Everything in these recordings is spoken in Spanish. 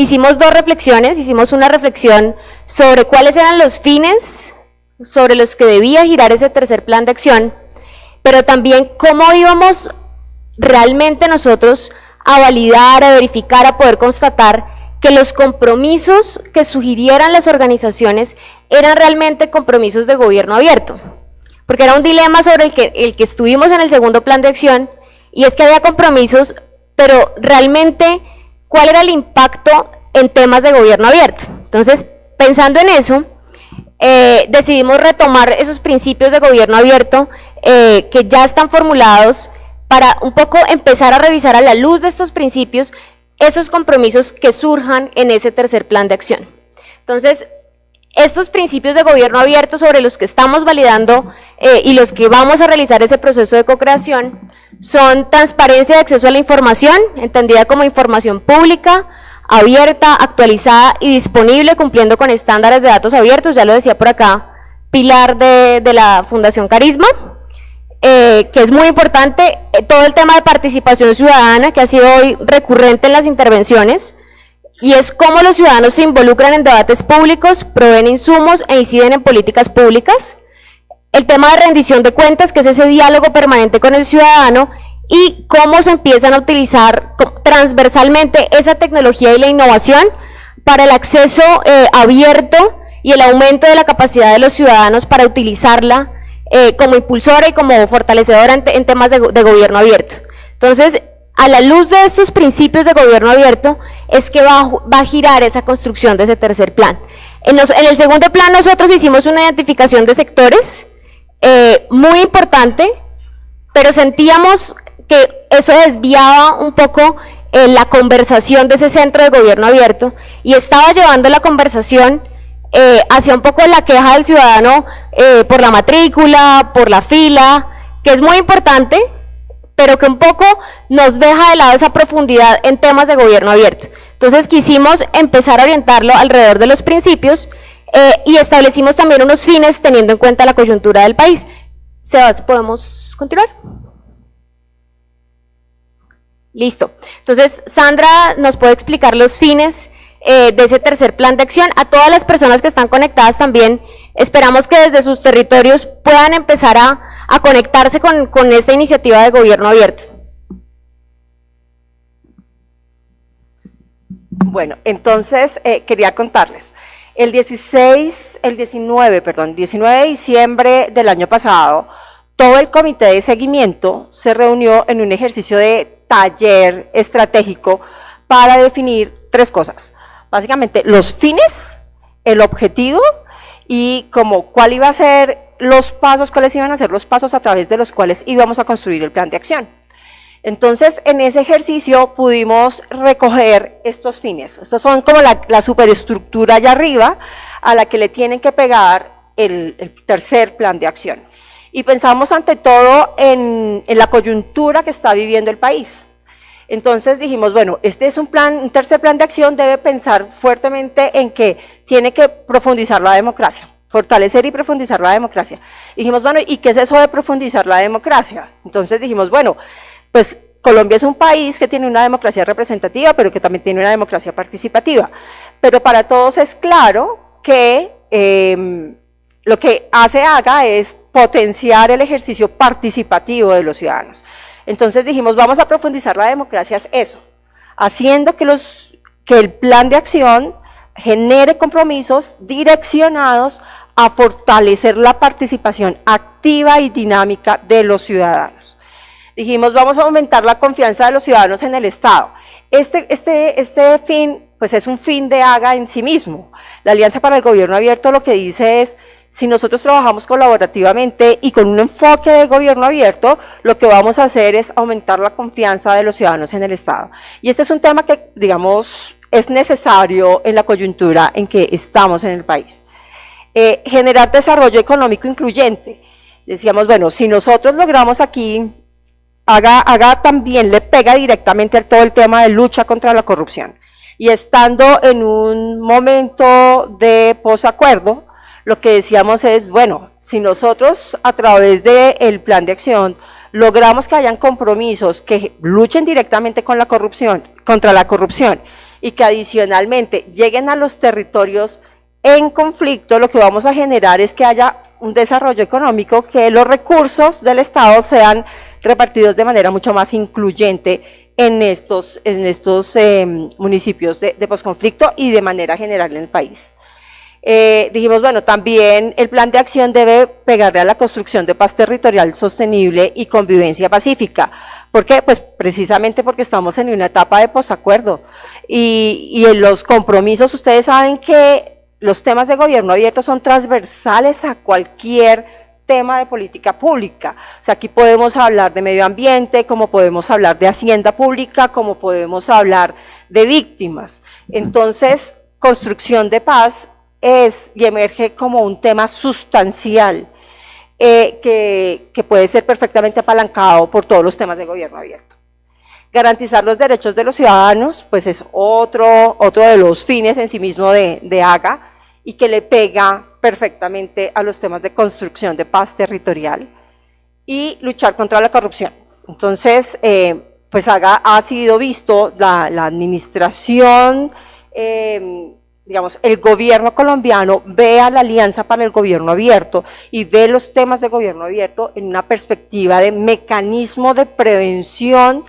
hicimos dos reflexiones, hicimos una reflexión sobre cuáles eran los fines sobre los que debía girar ese tercer plan de acción, pero también cómo íbamos realmente nosotros a validar, a verificar, a poder constatar que los compromisos que sugirieran las organizaciones eran realmente compromisos de gobierno abierto, porque era un dilema sobre el que estuvimos en el segundo plan de acción, y es que había compromisos, pero realmente, ¿cuál era el impacto en temas de gobierno abierto? Entonces, pensando en eso, decidimos retomar esos principios de gobierno abierto que ya están formulados para un poco empezar a revisar a la luz de estos principios esos compromisos que surjan en ese tercer plan de acción. Entonces, estos principios de gobierno abierto sobre los que estamos validando y los que vamos a realizar ese proceso de co-creación son transparencia de acceso a la información, entendida como información pública, abierta, actualizada y disponible, cumpliendo con estándares de datos abiertos, ya lo decía por acá Pilar de la Fundación Carisma, que es muy importante, todo el tema de participación ciudadana, que ha sido hoy recurrente en las intervenciones, y es cómo los ciudadanos se involucran en debates públicos, proveen insumos e inciden en políticas públicas. El tema de rendición de cuentas, que es ese diálogo permanente con el ciudadano, y cómo se empiezan a utilizar transversalmente esa tecnología y la innovación para el acceso abierto y el aumento de la capacidad de los ciudadanos para utilizarla como impulsora y como fortalecedora en temas de gobierno abierto. Entonces, a la luz de estos principios de gobierno abierto, es que va a girar esa construcción de ese tercer plan. En el segundo plan nosotros hicimos una identificación de sectores muy importante, pero sentíamos que eso desviaba un poco la conversación de ese centro de gobierno abierto y estaba llevando la conversación hacia un poco la queja del ciudadano por la matrícula, por la fila, que es muy importante, pero que un poco nos deja de lado esa profundidad en temas de gobierno abierto. Entonces quisimos empezar a orientarlo alrededor de los principios y establecimos también unos fines teniendo en cuenta la coyuntura del país. Sebas, ¿podemos continuar? Listo. Entonces, Sandra nos puede explicar los fines de ese tercer plan de acción. A todas las personas que están conectadas también, esperamos que desde sus territorios puedan empezar a conectarse con esta iniciativa de gobierno abierto. Bueno, entonces quería contarles. El 19 de diciembre del año pasado, todo el comité de seguimiento se reunió en un ejercicio de taller estratégico para definir tres cosas. Básicamente, los fines, el objetivo y cuál iba a ser los pasos, cuáles iban a ser los pasos a través de los cuales íbamos a construir el plan de acción. Entonces, en ese ejercicio pudimos recoger estos fines. Estos son como la superestructura allá arriba a la que le tienen que pegar el tercer plan de acción. Y pensamos ante todo en la coyuntura que está viviendo el país. Entonces dijimos, bueno, este es un tercer plan de acción, debe pensar fuertemente en que tiene que profundizar la democracia, fortalecer y profundizar la democracia. Dijimos, bueno, ¿y qué es eso de profundizar la democracia? Entonces dijimos, bueno, pues Colombia es un país que tiene una democracia representativa, pero que también tiene una democracia participativa. Pero para todos es claro que lo que haga es potenciar el ejercicio participativo de los ciudadanos. Entonces dijimos, vamos a profundizar la democracia, es eso, haciendo que el plan de acción genere compromisos direccionados a fortalecer la participación activa y dinámica de los ciudadanos. Dijimos, vamos a aumentar la confianza de los ciudadanos en el Estado. Este fin, pues es un fin de AGA en sí mismo. La Alianza para el Gobierno Abierto lo que dice es, si nosotros trabajamos colaborativamente y con un enfoque de gobierno abierto, lo que vamos a hacer es aumentar la confianza de los ciudadanos en el Estado. Y este es un tema que, digamos, es necesario en la coyuntura en que estamos en el país. Generar desarrollo económico incluyente. Decíamos, bueno, si nosotros logramos aquí, AGA también le pega directamente a todo el tema de lucha contra la corrupción. Y estando en un momento de posacuerdo, lo que decíamos es, bueno, si nosotros a través del plan de acción logramos que hayan compromisos que luchen directamente con la corrupción, contra la corrupción y que adicionalmente lleguen a los territorios en conflicto, lo que vamos a generar es que haya un desarrollo económico, que los recursos del Estado sean repartidos de manera mucho más incluyente en estos municipios de posconflicto y de manera general en el país. Dijimos, bueno, también el plan de acción debe pegarle a la construcción de paz territorial sostenible y convivencia pacífica. ¿Por qué? Pues precisamente porque estamos en una etapa de posacuerdo y en los compromisos, ustedes saben que los temas de gobierno abierto son transversales a cualquier tema de política pública. O sea, aquí podemos hablar de medio ambiente, como podemos hablar de hacienda pública, como podemos hablar de víctimas. Entonces, construcción de paz es y emerge como un tema sustancial que puede ser perfectamente apalancado por todos los temas de gobierno abierto. Garantizar los derechos de los ciudadanos, pues es otro de los fines en sí mismo de AGA y que le pega perfectamente a los temas de construcción de paz territorial y luchar contra la corrupción. Entonces, pues AGA ha sido visto, la administración, digamos, el gobierno colombiano ve a la Alianza para el Gobierno Abierto y ve los temas de gobierno abierto en una perspectiva de mecanismo de prevención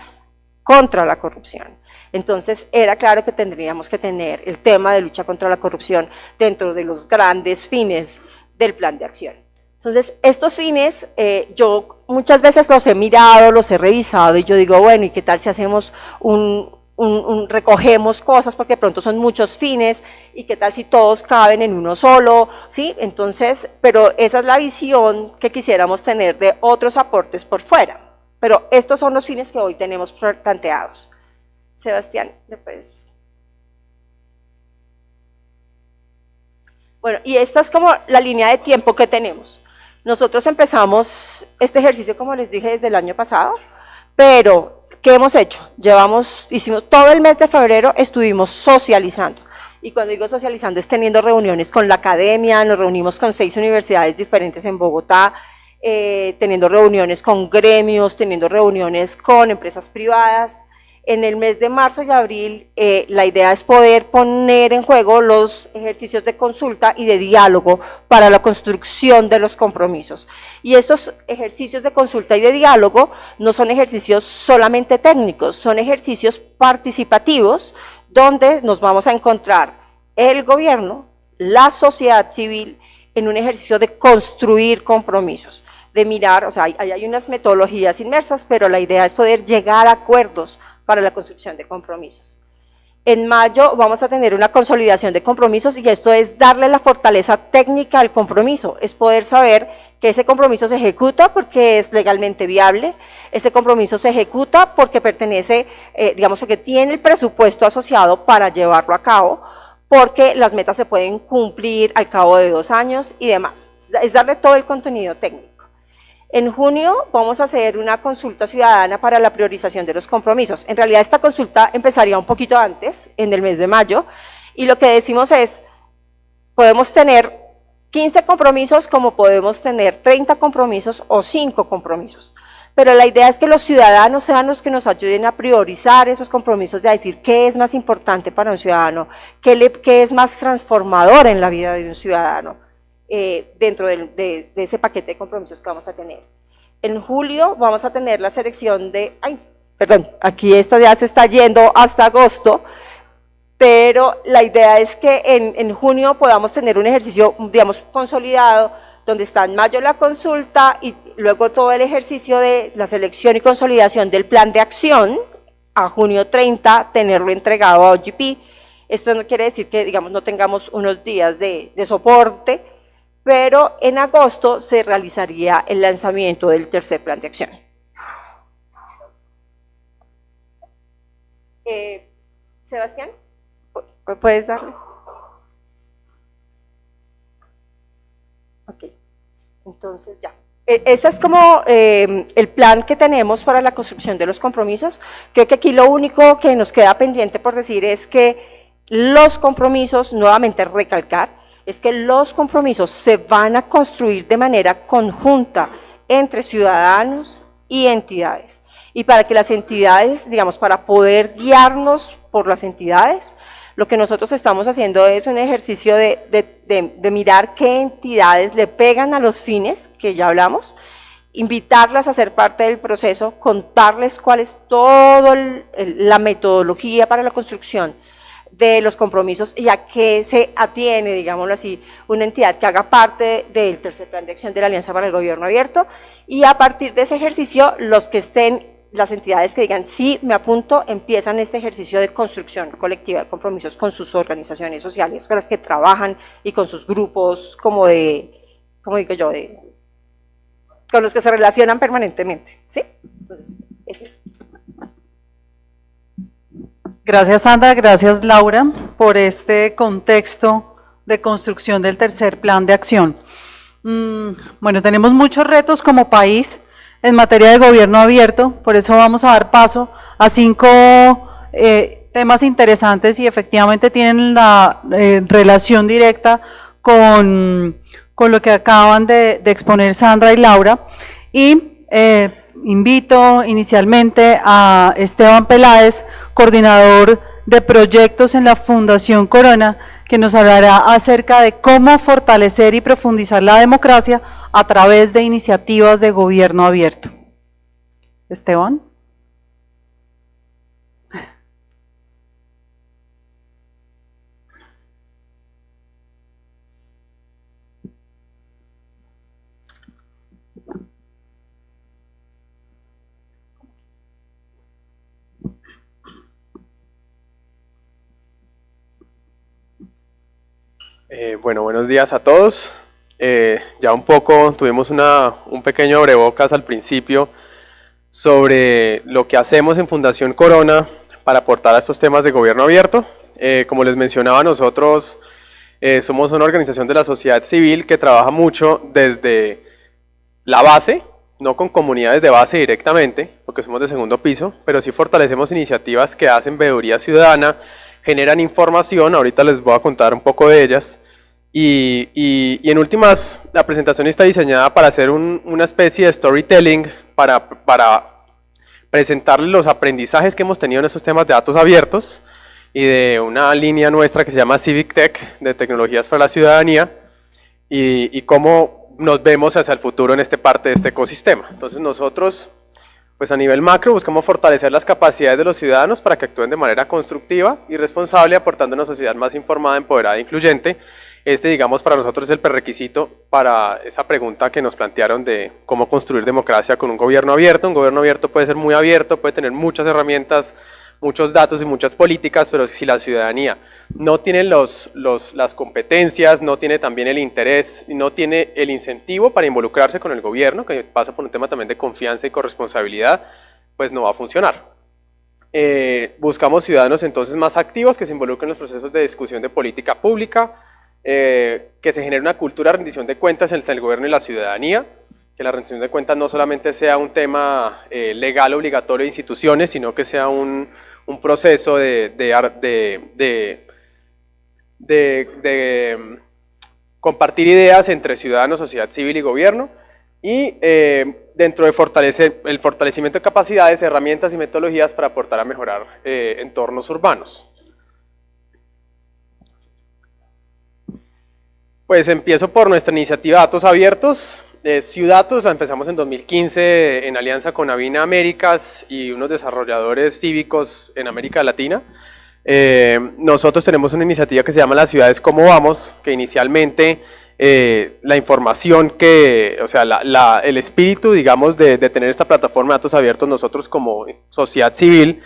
contra la corrupción. Entonces, era claro que tendríamos que tener el tema de lucha contra la corrupción dentro de los grandes fines del plan de acción. Entonces, estos fines, yo muchas veces los he mirado, los he revisado y yo digo, bueno, ¿y qué tal si hacemos recogemos cosas porque de pronto son muchos fines y qué tal si todos caben en uno solo, ¿sí? Entonces, pero esa es la visión que quisiéramos tener de otros aportes por fuera, pero estos son los fines que hoy tenemos planteados. Sebastián, después. Bueno, y esta es como la línea de tiempo que tenemos. Nosotros empezamos este ejercicio, como les dije, desde el año pasado, pero ¿qué hemos hecho? Hicimos todo el mes de febrero, estuvimos socializando. Y cuando digo socializando es teniendo reuniones con la academia, nos reunimos con 6 universidades diferentes en Bogotá, teniendo reuniones con gremios, teniendo reuniones con empresas privadas. En el mes de marzo y abril, la idea es poder poner en juego los ejercicios de consulta y de diálogo para la construcción de los compromisos. Y estos ejercicios de consulta y de diálogo no son ejercicios solamente técnicos, son ejercicios participativos donde nos vamos a encontrar el gobierno, la sociedad civil, en un ejercicio de construir compromisos, de mirar, o sea, hay unas metodologías inmersas, pero la idea es poder llegar a acuerdos para la construcción de compromisos. En mayo vamos a tener una consolidación de compromisos y esto es darle la fortaleza técnica al compromiso, es poder saber que ese compromiso se ejecuta porque es legalmente viable, ese compromiso se ejecuta porque pertenece, digamos, porque tiene el presupuesto asociado para llevarlo a cabo, porque las metas se pueden cumplir al cabo de 2 años y demás. Es darle todo el contenido técnico. En junio vamos a hacer una consulta ciudadana para la priorización de los compromisos. En realidad esta consulta empezaría un poquito antes, en el mes de mayo, y lo que decimos es, podemos tener 15 compromisos como podemos tener 30 compromisos o 5 compromisos. Pero la idea es que los ciudadanos sean los que nos ayuden a priorizar esos compromisos, de decir qué es más importante para un ciudadano, qué es más transformador en la vida de un ciudadano. Dentro de ese paquete de compromisos que vamos a tener. En julio vamos a tener la selección de, aquí esta ya se está yendo hasta agosto, pero la idea es que en junio podamos tener un ejercicio, digamos, consolidado, donde está en mayo la consulta y luego todo el ejercicio de la selección y consolidación del plan de acción, a junio 30 tenerlo entregado a OGP. Esto no quiere decir que, digamos, no tengamos unos días de soporte, pero en agosto se realizaría el lanzamiento del tercer plan de acción. Sebastián, ¿puedes darle? Ok, entonces ya. Ese es como el plan que tenemos para la construcción de los compromisos. Creo que aquí lo único que nos queda pendiente por decir es que los compromisos, nuevamente recalcar, es que los compromisos se van a construir de manera conjunta entre ciudadanos y entidades. y para que las entidades, digamos, para poder guiarnos por las entidades, lo que nosotros estamos haciendo es un ejercicio de mirar qué entidades le pegan a los fines, que ya hablamos, invitarlas a ser parte del proceso, contarles cuál es toda la metodología para la construcción de los compromisos y a qué se atiene, digámoslo así, una entidad que haga parte del tercer plan de acción de la Alianza para el Gobierno Abierto, y a partir de ese ejercicio, los que estén, las entidades que digan sí, me apunto, empiezan este ejercicio de construcción colectiva de compromisos con sus organizaciones sociales, con las que trabajan y con sus grupos, como digo yo, con los que se relacionan permanentemente, ¿sí? Entonces, eso es. Gracias, Sandra, gracias, Laura, por este contexto de construcción del tercer plan de acción. Bueno, tenemos muchos retos como país en materia de gobierno abierto, por eso vamos a dar paso a 5 temas interesantes y efectivamente tienen la relación directa con lo que acaban de exponer Sandra y Laura, y invito inicialmente a Esteban Peláez, coordinador de proyectos en la Fundación Corona, que nos hablará acerca de cómo fortalecer y profundizar la democracia a través de iniciativas de gobierno abierto. Esteban. Bueno, buenos días a todos. Ya un poco tuvimos un pequeño abrebocas al principio sobre lo que hacemos en Fundación Corona para aportar a estos temas de gobierno abierto. Como les mencionaba, nosotros somos una organización de la sociedad civil que trabaja mucho desde la base, no con comunidades de base directamente, porque somos de segundo piso, pero sí fortalecemos iniciativas que hacen veeduría ciudadana, generan información, ahorita les voy a contar un poco de ellas, y en últimas, la presentación está diseñada para hacer una especie de storytelling, para presentarles los aprendizajes que hemos tenido en estos temas de datos abiertos, y de una línea nuestra que se llama Civic Tech, de tecnologías para la ciudadanía, y cómo nos vemos hacia el futuro en parte de este ecosistema. Entonces nosotros, pues a nivel macro, buscamos fortalecer las capacidades de los ciudadanos para que actúen de manera constructiva y responsable, aportando una sociedad más informada, empoderada e incluyente. Digamos, para nosotros es el prerequisito para esa pregunta que nos plantearon de cómo construir democracia con un gobierno abierto. Un gobierno abierto puede ser muy abierto, puede tener muchas herramientas, muchos datos y muchas políticas, pero si la ciudadanía no tiene las competencias, no tiene también el interés, no tiene el incentivo para involucrarse con el gobierno, que pasa por un tema también de confianza y corresponsabilidad, pues no va a funcionar. Buscamos ciudadanos entonces más activos que se involucren en los procesos de discusión de política pública, que se genere una cultura de rendición de cuentas entre el gobierno y la ciudadanía, que la rendición de cuentas no solamente sea un tema legal obligatorio de instituciones, sino que sea un proceso de compartir ideas entre ciudadanos, sociedad civil y gobierno, y dentro de el fortalecimiento de capacidades, herramientas y metodologías para aportar a mejorar entornos urbanos. Pues empiezo por nuestra iniciativa Datos Abiertos. Ciudatos la empezamos en 2015 en alianza con Avina Américas y unos desarrolladores cívicos en América Latina. Nosotros tenemos una iniciativa que se llama Las Ciudades Cómo Vamos, que inicialmente la información el espíritu, digamos, de tener esta plataforma de datos abiertos nosotros como sociedad civil,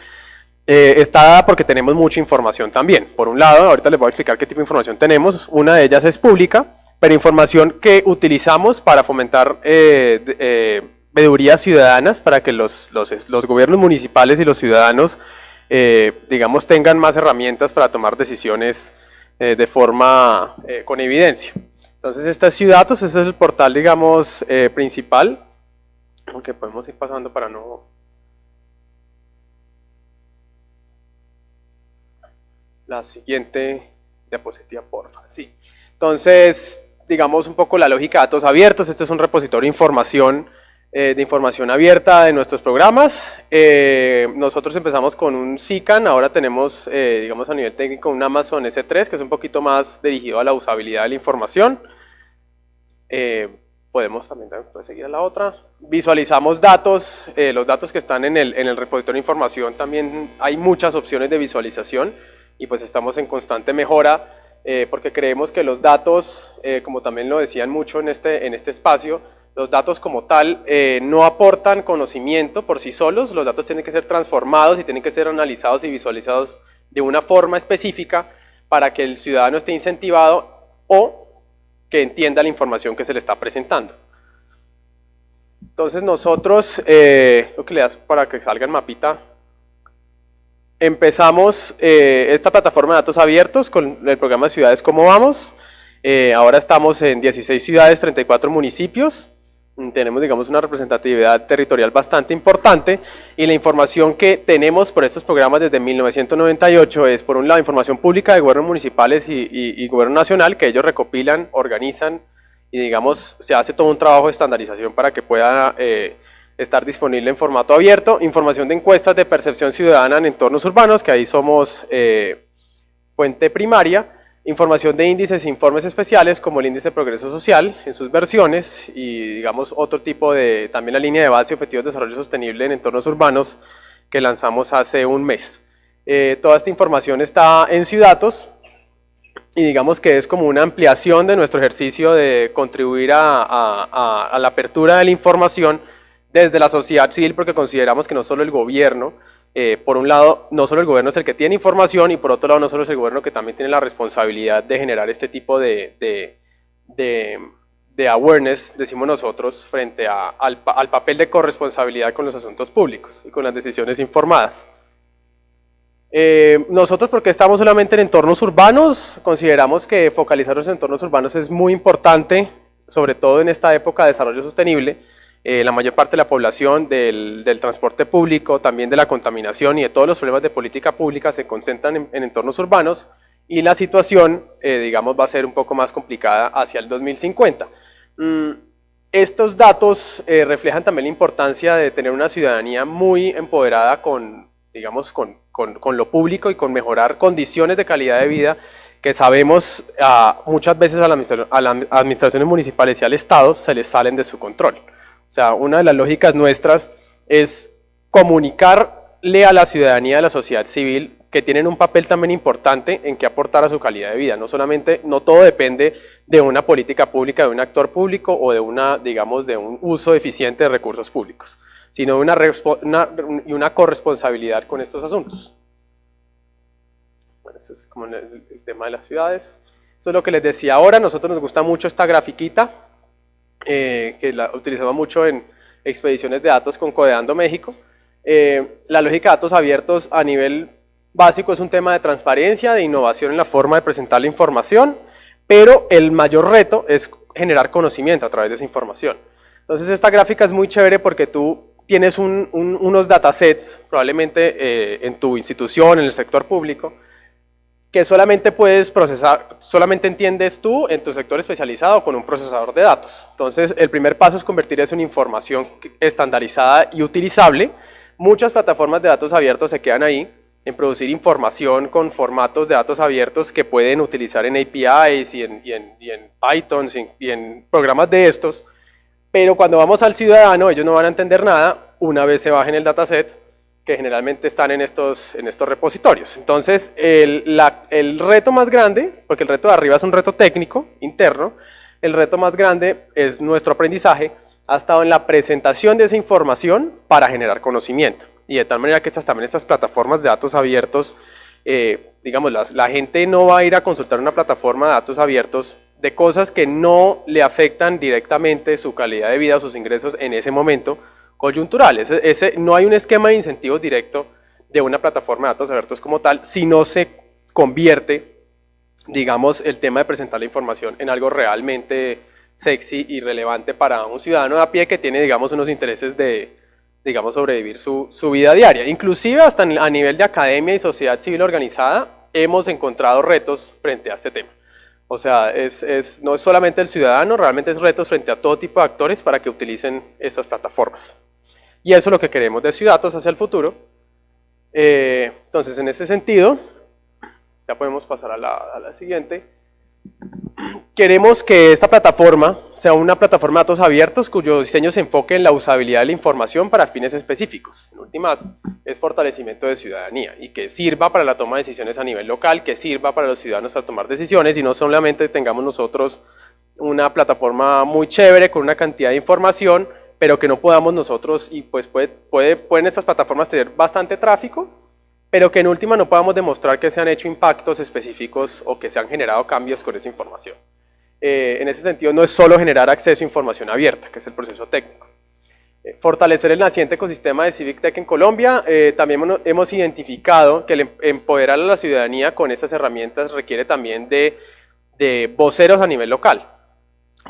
está dada porque tenemos mucha información también. Por un lado, ahorita les voy a explicar qué tipo de información tenemos. Una de ellas es pública, pero información que utilizamos para fomentar veedurías ciudadanas, para que los gobiernos municipales y los ciudadanos, digamos, tengan más herramientas para tomar decisiones de forma con evidencia. Entonces, esta es Ciudatos, este es el portal, digamos, principal, aunque podemos ir pasando para no... La siguiente diapositiva, porfa. Sí. Entonces, digamos un poco la lógica de datos abiertos. Este es un repositorio de información de información abierta de nuestros programas. Nosotros empezamos con un SICAN, ahora tenemos, digamos a nivel técnico, un Amazon S3, que es un poquito más dirigido a la usabilidad de la información. Podemos también seguir a la otra. Visualizamos datos, los datos que están en el repositorio de información, también hay muchas opciones de visualización y pues estamos en constante mejora porque creemos que los datos, como también lo decían mucho en este espacio, los datos como tal no aportan conocimiento por sí solos, los datos tienen que ser transformados y tienen que ser analizados y visualizados de una forma específica para que el ciudadano esté incentivado o que entienda la información que se le está presentando. Entonces nosotros, lo que le das para que salga el mapita, empezamos esta plataforma de datos abiertos con el programa Ciudades Cómo Vamos. Ahora estamos en 16 ciudades, 34 municipios. Tenemos, digamos, una representatividad territorial bastante importante y la información que tenemos por estos programas desde 1998 es, por un lado, información pública de gobiernos municipales y gobierno nacional, que ellos recopilan, organizan y, digamos, se hace todo un trabajo de estandarización para que pueda estar disponible en formato abierto. Información de encuestas de percepción ciudadana en entornos urbanos, que ahí somos fuente primaria. Información de índices e informes especiales como el índice de progreso social en sus versiones y, digamos, otro tipo de, también la línea de base y objetivos de desarrollo sostenible en entornos urbanos que lanzamos hace un mes. Toda esta información está en Ciudatos y digamos que es como una ampliación de nuestro ejercicio de contribuir a la apertura de la información desde la sociedad civil, porque consideramos que no solo el gobierno, por un lado, no solo el gobierno es el que tiene información y por otro lado no solo es el gobierno que también tiene la responsabilidad de generar este tipo de awareness, decimos nosotros, frente al papel de corresponsabilidad con los asuntos públicos y con las decisiones informadas. Nosotros, porque estamos solamente en entornos urbanos, consideramos que focalizar los entornos urbanos es muy importante, sobre todo en esta época de desarrollo sostenible. La mayor parte de la población, del transporte público, también de la contaminación y de todos los problemas de política pública se concentran en entornos urbanos y la situación, digamos, va a ser un poco más complicada hacia el 2050. Estos datos reflejan también la importancia de tener una ciudadanía muy empoderada con, digamos, con lo público y con mejorar condiciones de calidad de vida que sabemos muchas veces a las administraciones municipales y al Estado se les salen de su control. O sea, una de las lógicas nuestras es comunicarle a la ciudadanía, a la sociedad civil, que tienen un papel también importante en que aportar a su calidad de vida. No todo depende de una política pública, de un actor público o de de un uso eficiente de recursos públicos, sino de una corresponsabilidad con estos asuntos. Bueno, este es como el tema de las ciudades. Eso es lo que les decía ahora. A nosotros nos gusta mucho esta grafiquita, que la utilizamos mucho en expediciones de datos con Codeando México. La lógica de datos abiertos a nivel básico es un tema de transparencia, de innovación en la forma de presentar la información, pero el mayor reto es generar conocimiento a través de esa información. Entonces esta gráfica es muy chévere porque tú tienes unos datasets, probablemente en tu institución, en el sector público, que solamente puedes procesar, solamente entiendes tú en tu sector especializado con un procesador de datos. Entonces, el primer paso es convertir eso en información estandarizada y utilizable. Muchas plataformas de datos abiertos se quedan ahí, en producir información con formatos de datos abiertos que pueden utilizar en APIs y en Python y en programas de estos, pero cuando vamos al ciudadano, ellos no van a entender nada una vez se bajen el dataset, que generalmente están en estos repositorios. Entonces, el reto más grande, porque el reto de arriba es un reto técnico, interno, el reto más grande es nuestro aprendizaje, ha estado en la presentación de esa información para generar conocimiento. Y de tal manera que también estas plataformas de datos abiertos, digamos, la gente no va a ir a consultar una plataforma de datos abiertos de cosas que no le afectan directamente su calidad de vida o sus ingresos en ese momento, coyuntural. No hay un esquema de incentivos directo de una plataforma de datos abiertos como tal, si no se convierte, digamos, el tema de presentar la información en algo realmente sexy y relevante para un ciudadano de a pie que tiene, digamos, unos intereses de, digamos, sobrevivir su vida diaria. Inclusive hasta a nivel de academia y sociedad civil organizada hemos encontrado retos frente a este tema. O sea, no es solamente el ciudadano, realmente es retos frente a todo tipo de actores para que utilicen estas plataformas. Y eso es lo que queremos de Ciudatos hacia el futuro. Entonces, en este sentido, ya podemos pasar a la siguiente. Queremos que esta plataforma sea una plataforma de datos abiertos cuyo diseño se enfoque en la usabilidad de la información para fines específicos. En últimas, es fortalecimiento de ciudadanía y que sirva para la toma de decisiones a nivel local, que sirva para los ciudadanos al tomar decisiones y no solamente tengamos nosotros una plataforma muy chévere con una cantidad de información, pero que no podamos nosotros, y pues pueden estas plataformas tener bastante tráfico, pero que en última no podamos demostrar que se han hecho impactos específicos o que se han generado cambios con esa información. En ese sentido, no es solo generar acceso a información abierta, que es el proceso técnico. Fortalecer el naciente ecosistema de Civic Tech en Colombia. También hemos identificado que el empoderar a la ciudadanía con estas herramientas requiere también de voceros a nivel local.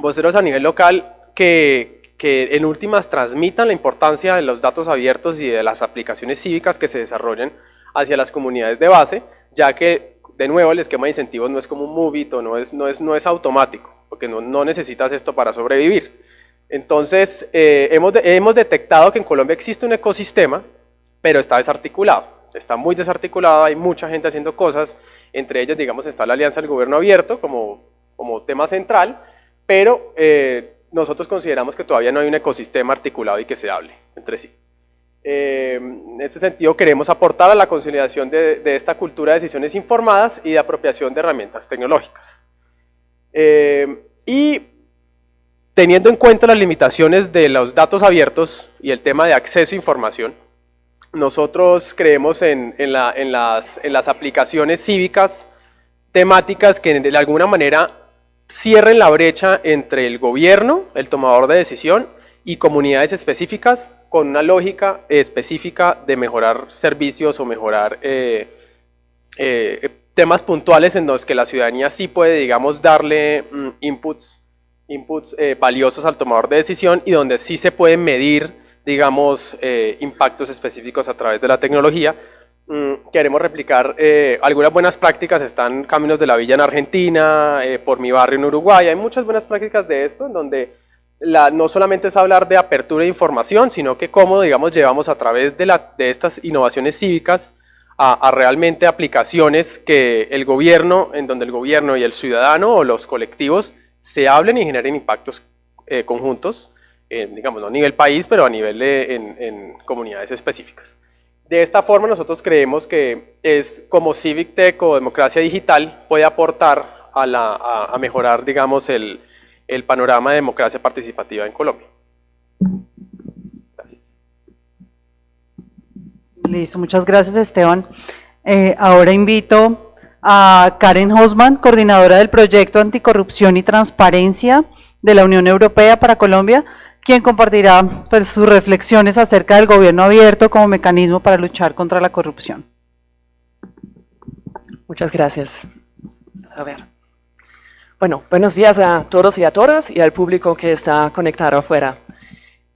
Voceros a nivel local que en últimas transmitan la importancia de los datos abiertos y de las aplicaciones cívicas que se desarrollen hacia las comunidades de base, ya que, de nuevo, el esquema de incentivos no es como un Move It o no es automático, porque no necesitas esto para sobrevivir. Entonces, hemos detectado que en Colombia existe un ecosistema, pero está desarticulado, está muy desarticulado, hay mucha gente haciendo cosas, entre ellas, digamos, está la Alianza del Gobierno Abierto como tema central, pero nosotros consideramos que todavía no hay un ecosistema articulado y que se hable entre sí. En este sentido, queremos aportar a la consolidación de esta cultura de decisiones informadas y de apropiación de herramientas tecnológicas. Y teniendo en cuenta las limitaciones de los datos abiertos y el tema de acceso a información, nosotros creemos en las aplicaciones cívicas temáticas que de alguna manera cierren la brecha entre el gobierno, el tomador de decisión, y comunidades específicas con una lógica específica de mejorar servicios o mejorar temas puntuales en los que la ciudadanía sí puede, digamos, darle inputs valiosos al tomador de decisión y donde sí se pueden medir, digamos, impactos específicos a través de la tecnología. Queremos replicar algunas buenas prácticas, están Caminos de la Villa en Argentina, Por mi barrio en Uruguay, hay muchas buenas prácticas de esto, en donde no solamente es hablar de apertura de información, sino que cómo, digamos, llevamos a través de estas innovaciones cívicas a realmente aplicaciones que el gobierno, en donde el gobierno y el ciudadano o los colectivos se hablen y generen impactos conjuntos, digamos, no a nivel país, pero a nivel en comunidades específicas. De esta forma nosotros creemos que como Civic Tech o democracia digital puede aportar a mejorar, digamos, el panorama de democracia participativa en Colombia. Gracias. Listo, muchas gracias, Esteban. Ahora invito a Karen Hosman, coordinadora del proyecto Anticorrupción y Transparencia de la Unión Europea para Colombia, quien compartirá pues, sus reflexiones acerca del gobierno abierto como mecanismo para luchar contra la corrupción. Muchas gracias. A ver. Bueno, buenos días a todos y a todas y al público que está conectado afuera.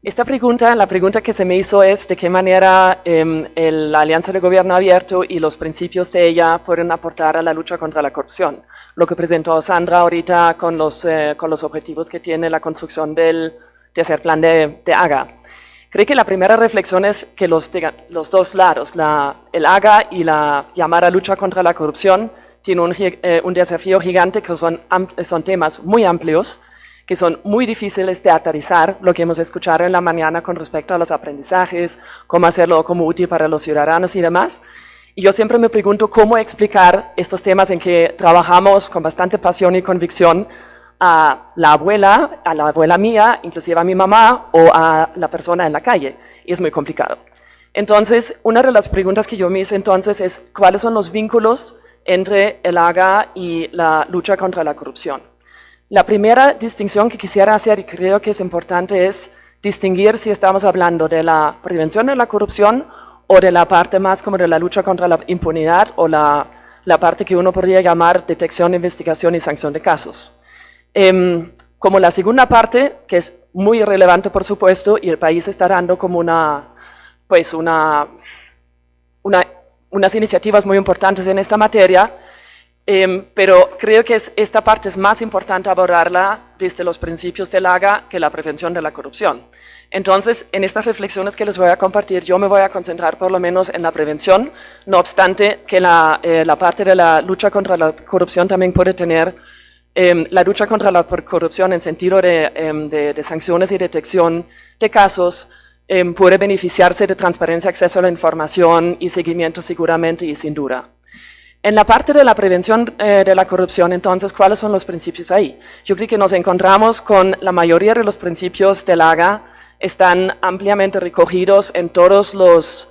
Esta pregunta, la pregunta que se me hizo es de qué manera la Alianza de Gobierno Abierto y los principios de ella pueden aportar a la lucha contra la corrupción. Lo que presentó Sandra ahorita con los objetivos que tiene la construcción del tercer plan de AGA. Creo que la primera reflexión es que los dos lados, el AGA y la llamada lucha contra la corrupción, tienen un desafío gigante que son temas muy amplios, que son muy difíciles de aterrizar, lo que hemos escuchado en la mañana con respecto a los aprendizajes, cómo hacerlo como útil para los ciudadanos y demás. Y yo siempre me pregunto cómo explicar estos temas en que trabajamos con bastante pasión y convicción a la abuela mía, inclusive a mi mamá o a la persona en la calle. Y es muy complicado. Entonces, una de las preguntas que yo me hice entonces es ¿cuáles son los vínculos entre el AGA y la lucha contra la corrupción? La primera distinción que quisiera hacer y creo que es importante es distinguir si estamos hablando de la prevención de la corrupción o de la parte más como de la lucha contra la impunidad o la parte que uno podría llamar detección, investigación y sanción de casos. Como la segunda parte, que es muy relevante por supuesto, y el país está dando como unas iniciativas muy importantes en esta materia, Pero creo que esta parte es más importante abordarla desde los principios del AGA que la prevención de la corrupción. Entonces, en estas reflexiones que les voy a compartir, yo me voy a concentrar por lo menos en la prevención, no obstante que la parte de la lucha contra la corrupción también puede tener la lucha contra la corrupción en sentido de sanciones y detección de casos, puede beneficiarse de transparencia, acceso a la información y seguimiento seguramente y sin duda. En la parte de la prevención de la corrupción, entonces, ¿cuáles son los principios ahí? Yo creo que nos encontramos con la mayoría de los principios del AGA, están ampliamente recogidos en todos los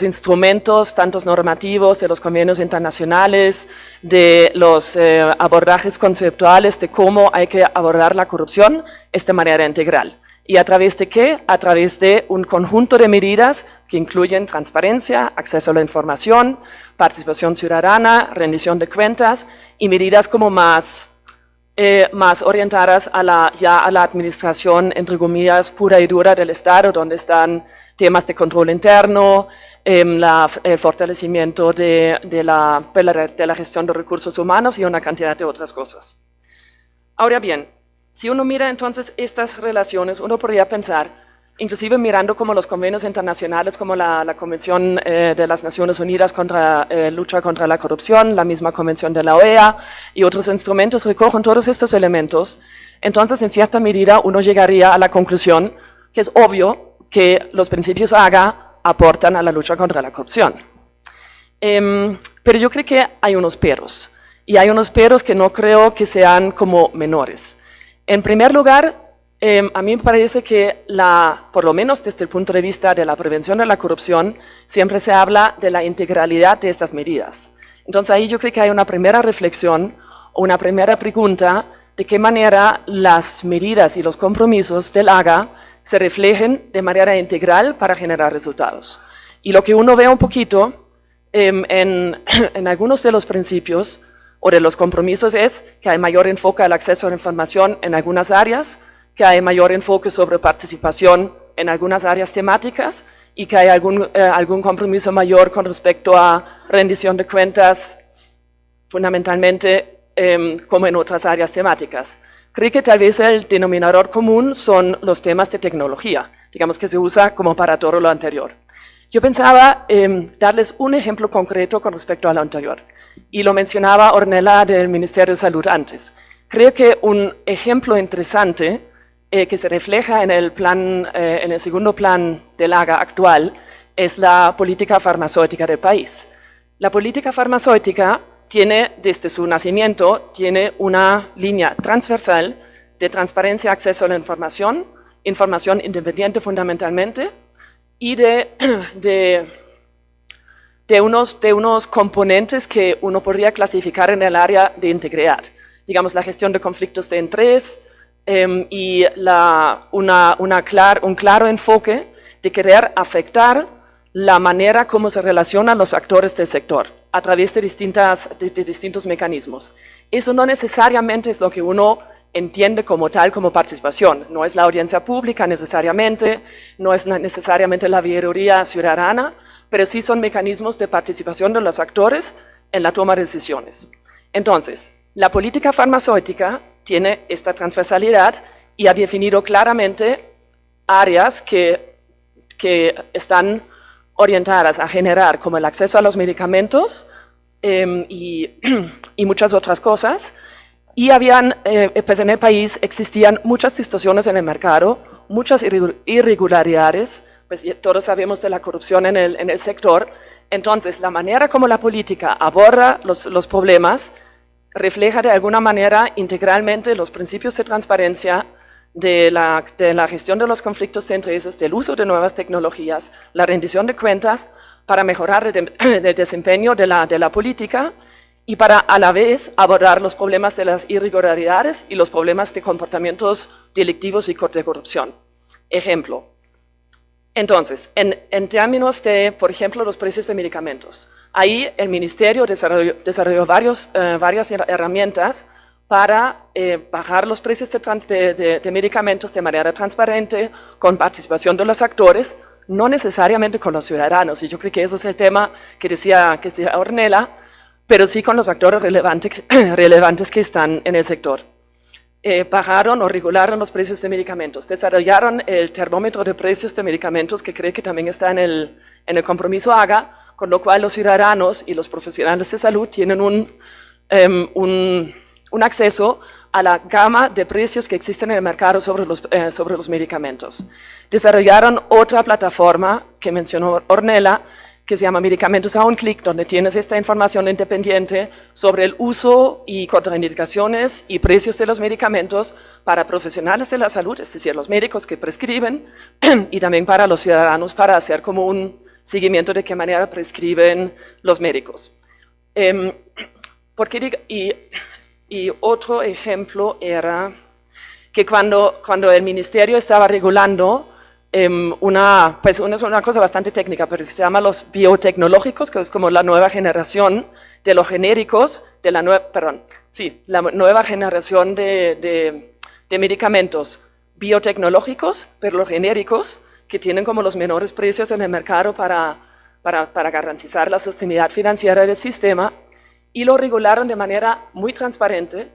instrumentos, tantos normativos, de los convenios internacionales, de los abordajes conceptuales de cómo hay que abordar la corrupción de manera integral. ¿Y a través de qué? A través de un conjunto de medidas que incluyen transparencia, acceso a la información, participación ciudadana, rendición de cuentas y medidas como más orientadas a la administración, entre comillas, pura y dura del Estado, donde están temas de control interno, el fortalecimiento de la gestión de recursos humanos y una cantidad de otras cosas. Ahora bien, si uno mira entonces estas relaciones, uno podría pensar, inclusive mirando como los convenios internacionales, como la Convención de las Naciones Unidas contra lucha contra la corrupción, la misma Convención de la OEA y otros instrumentos recogen todos estos elementos, entonces en cierta medida uno llegaría a la conclusión que es obvio que los principios AGA aportan a la lucha contra la corrupción. Pero yo creo que hay unos peros, y hay unos peros que no creo que sean como menores. En primer lugar, a mí me parece que, por lo menos desde el punto de vista de la prevención de la corrupción, siempre se habla de la integralidad de estas medidas. Entonces ahí yo creo que hay una primera reflexión, o una primera pregunta, de qué manera las medidas y los compromisos del AGA se reflejen de manera integral para generar resultados. Y lo que uno ve un poquito en algunos de los principios o de los compromisos es que hay mayor enfoque al acceso a la información en algunas áreas, que hay mayor enfoque sobre participación en algunas áreas temáticas y que hay algún compromiso mayor con respecto a rendición de cuentas, fundamentalmente como en otras áreas temáticas. Creo que tal vez el denominador común son los temas de tecnología, digamos que se usa como para todo lo anterior. Yo pensaba darles un ejemplo concreto con respecto a lo anterior, y lo mencionaba Ornella del Ministerio de Salud antes. Creo que un ejemplo interesante que se refleja en el segundo plan del AGA actual es la política farmacéutica del país. La política farmacéutica tiene, desde su nacimiento, tiene una línea transversal de transparencia, acceso a la información independiente fundamentalmente, y de unos componentes que uno podría clasificar en el área de integridad. Digamos, la gestión de conflictos de interés y un claro enfoque de querer afectar la manera como se relacionan los actores del sector a través de distintos mecanismos. Eso no necesariamente es lo que uno entiende como tal, como participación. No es la audiencia pública necesariamente, no es necesariamente la veeduría ciudadana, pero sí son mecanismos de participación de los actores en la toma de decisiones. Entonces, la política farmacéutica tiene esta transversalidad y ha definido claramente áreas que están orientadas a generar como el acceso a los medicamentos y muchas otras cosas. Y pues en el país existían muchas distorsiones en el mercado, muchas irregularidades, pues todos sabemos de la corrupción en el sector. Entonces, la manera como la política aborda los problemas refleja de alguna manera integralmente los principios de transparencia, de la gestión de los conflictos de intereses, del uso de nuevas tecnologías, la rendición de cuentas para mejorar el desempeño de la política y para a la vez abordar los problemas de las irregularidades y los problemas de comportamientos delictivos y de corrupción. Ejemplo. Entonces, en términos de, por ejemplo, los precios de medicamentos, ahí el Ministerio desarrolló varias herramientas para bajar los precios de medicamentos de manera transparente, con participación de los actores, no necesariamente con los ciudadanos. Y yo creo que eso es el tema que decía Ornella. pero sí con los actores relevantes que están en el sector. Bajaron o regularon los precios de medicamentos, desarrollaron el termómetro de precios de medicamentos que creo que también está en el compromiso AGA, con lo cual los ciudadanos y los profesionales de salud tienen un acceso a la gama de precios que existen en el mercado sobre los medicamentos. Desarrollaron otra plataforma que mencionó Ornella, que se llama Medicamentos a un clic, donde tienes esta información independiente sobre el uso y contraindicaciones y precios de los medicamentos para profesionales de la salud, es decir, los médicos que prescriben, y también para los ciudadanos para hacer como un seguimiento de qué manera prescriben los médicos. Y otro ejemplo era que cuando el ministerio estaba regulando es una cosa bastante técnica, pero que se llama los biotecnológicos, que es como la nueva generación de los genéricos, la nueva generación de medicamentos biotecnológicos, pero los genéricos, que tienen como los menores precios en el mercado para garantizar la sostenibilidad financiera del sistema, y lo regularon de manera muy transparente,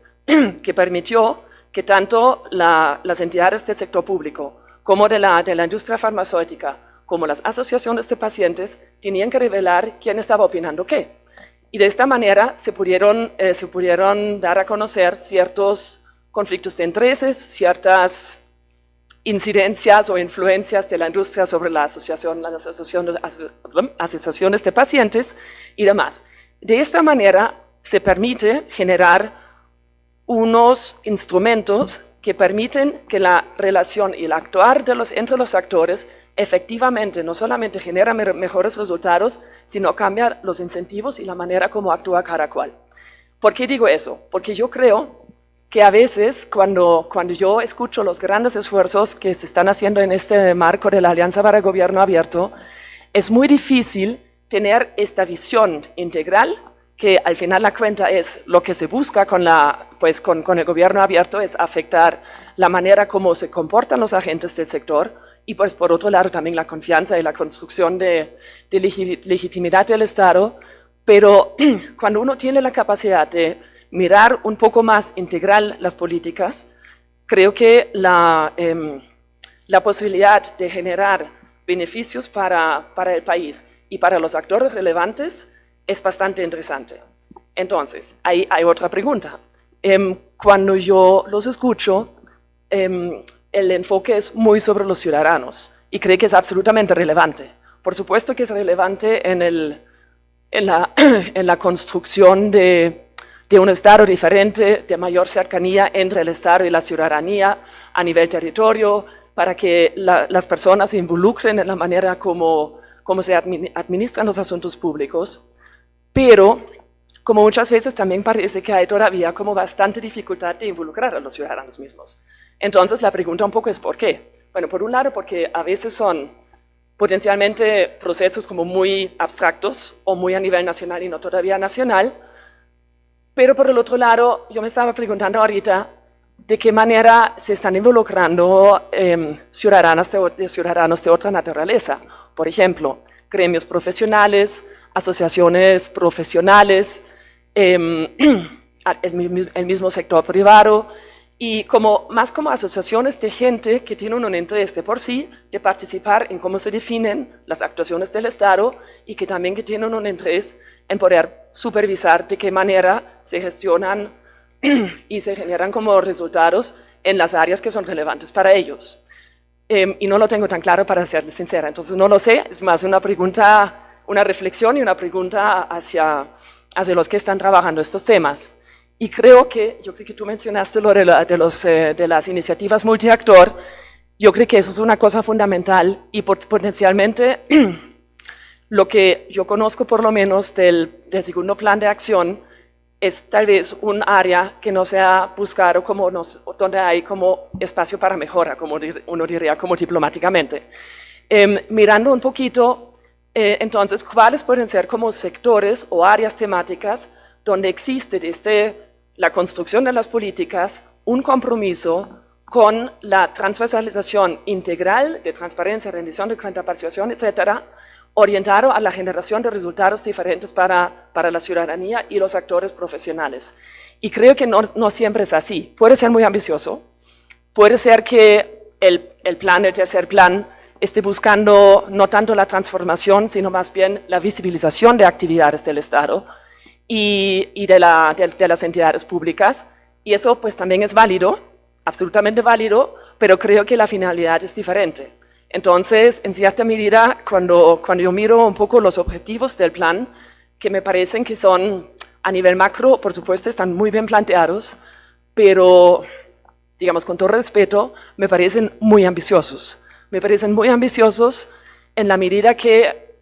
que permitió que tanto las entidades del sector público como de la industria farmacéutica, como las asociaciones de pacientes, tenían que revelar quién estaba opinando qué. Y de esta manera se pudieron dar a conocer ciertos conflictos de intereses, ciertas incidencias o influencias de la industria sobre las asociaciones de pacientes y demás. De esta manera se permite generar unos instrumentos que permiten que la relación y el actuar entre los actores efectivamente no solamente genera mejores resultados, sino cambia los incentivos y la manera como actúa cada cual. ¿Por qué digo eso? Porque yo creo que a veces cuando yo escucho los grandes esfuerzos que se están haciendo en este marco de la Alianza para el Gobierno Abierto, es muy difícil tener esta visión integral, que al final la cuenta es lo que se busca con el gobierno abierto, es afectar la manera como se comportan los agentes del sector, y pues por otro lado también la confianza y la construcción de legitimidad del Estado, pero cuando uno tiene la capacidad de mirar un poco más integral las políticas, creo que la posibilidad de generar beneficios para el país y para los actores relevantes es bastante interesante. Entonces, ahí hay otra pregunta. Cuando yo los escucho, el enfoque es muy sobre los ciudadanos y creo que es absolutamente relevante. Por supuesto que es relevante en la construcción de un Estado diferente, de mayor cercanía entre el Estado y la ciudadanía a nivel territorio, para que las personas se involucren en la manera como se administran los asuntos públicos. Pero, como muchas veces también parece que hay todavía como bastante dificultad de involucrar a los ciudadanos mismos. Entonces la pregunta un poco es ¿por qué? Bueno, por un lado porque a veces son potencialmente procesos como muy abstractos o muy a nivel nacional y no todavía nacional, pero por el otro lado yo me estaba preguntando ahorita de qué manera se están involucrando ciudadanos de otra naturaleza. Por ejemplo, gremios profesionales, asociaciones profesionales, el mismo sector privado, y más como asociaciones de gente que tienen un interés de por sí de participar en cómo se definen las actuaciones del Estado y que también que tienen un interés en poder supervisar de qué manera se gestionan y se generan como resultados en las áreas que son relevantes para ellos. Y no lo tengo tan claro, para ser sincera, entonces no lo sé, es más una pregunta, una reflexión y una pregunta hacia los que están trabajando estos temas. Y yo creo que tú mencionaste lo de las iniciativas multiactor, yo creo que eso es una cosa fundamental y potencialmente lo que yo conozco por lo menos del segundo plan de acción es tal vez un área que no se ha buscado donde hay como espacio para mejora, como uno diría como diplomáticamente. Mirando un poquito, entonces, ¿cuáles pueden ser como sectores o áreas temáticas donde existe desde la construcción de las políticas un compromiso con la transversalización integral de transparencia, rendición de cuenta, participación, etcétera, orientado a la generación de resultados diferentes para la ciudadanía y los actores profesionales. Y creo que no siempre es así. Puede ser muy ambicioso, puede ser que el plan, el tercer plan, esté buscando no tanto la transformación, sino más bien la visibilización de actividades del Estado y de las entidades públicas. Y eso pues también es válido, absolutamente válido, pero creo que la finalidad es diferente. Entonces, en cierta medida, cuando yo miro un poco los objetivos del plan, que me parecen que son, a nivel macro, por supuesto, están muy bien planteados, pero, digamos, con todo respeto, me parecen muy ambiciosos. Me parecen muy ambiciosos en la medida que,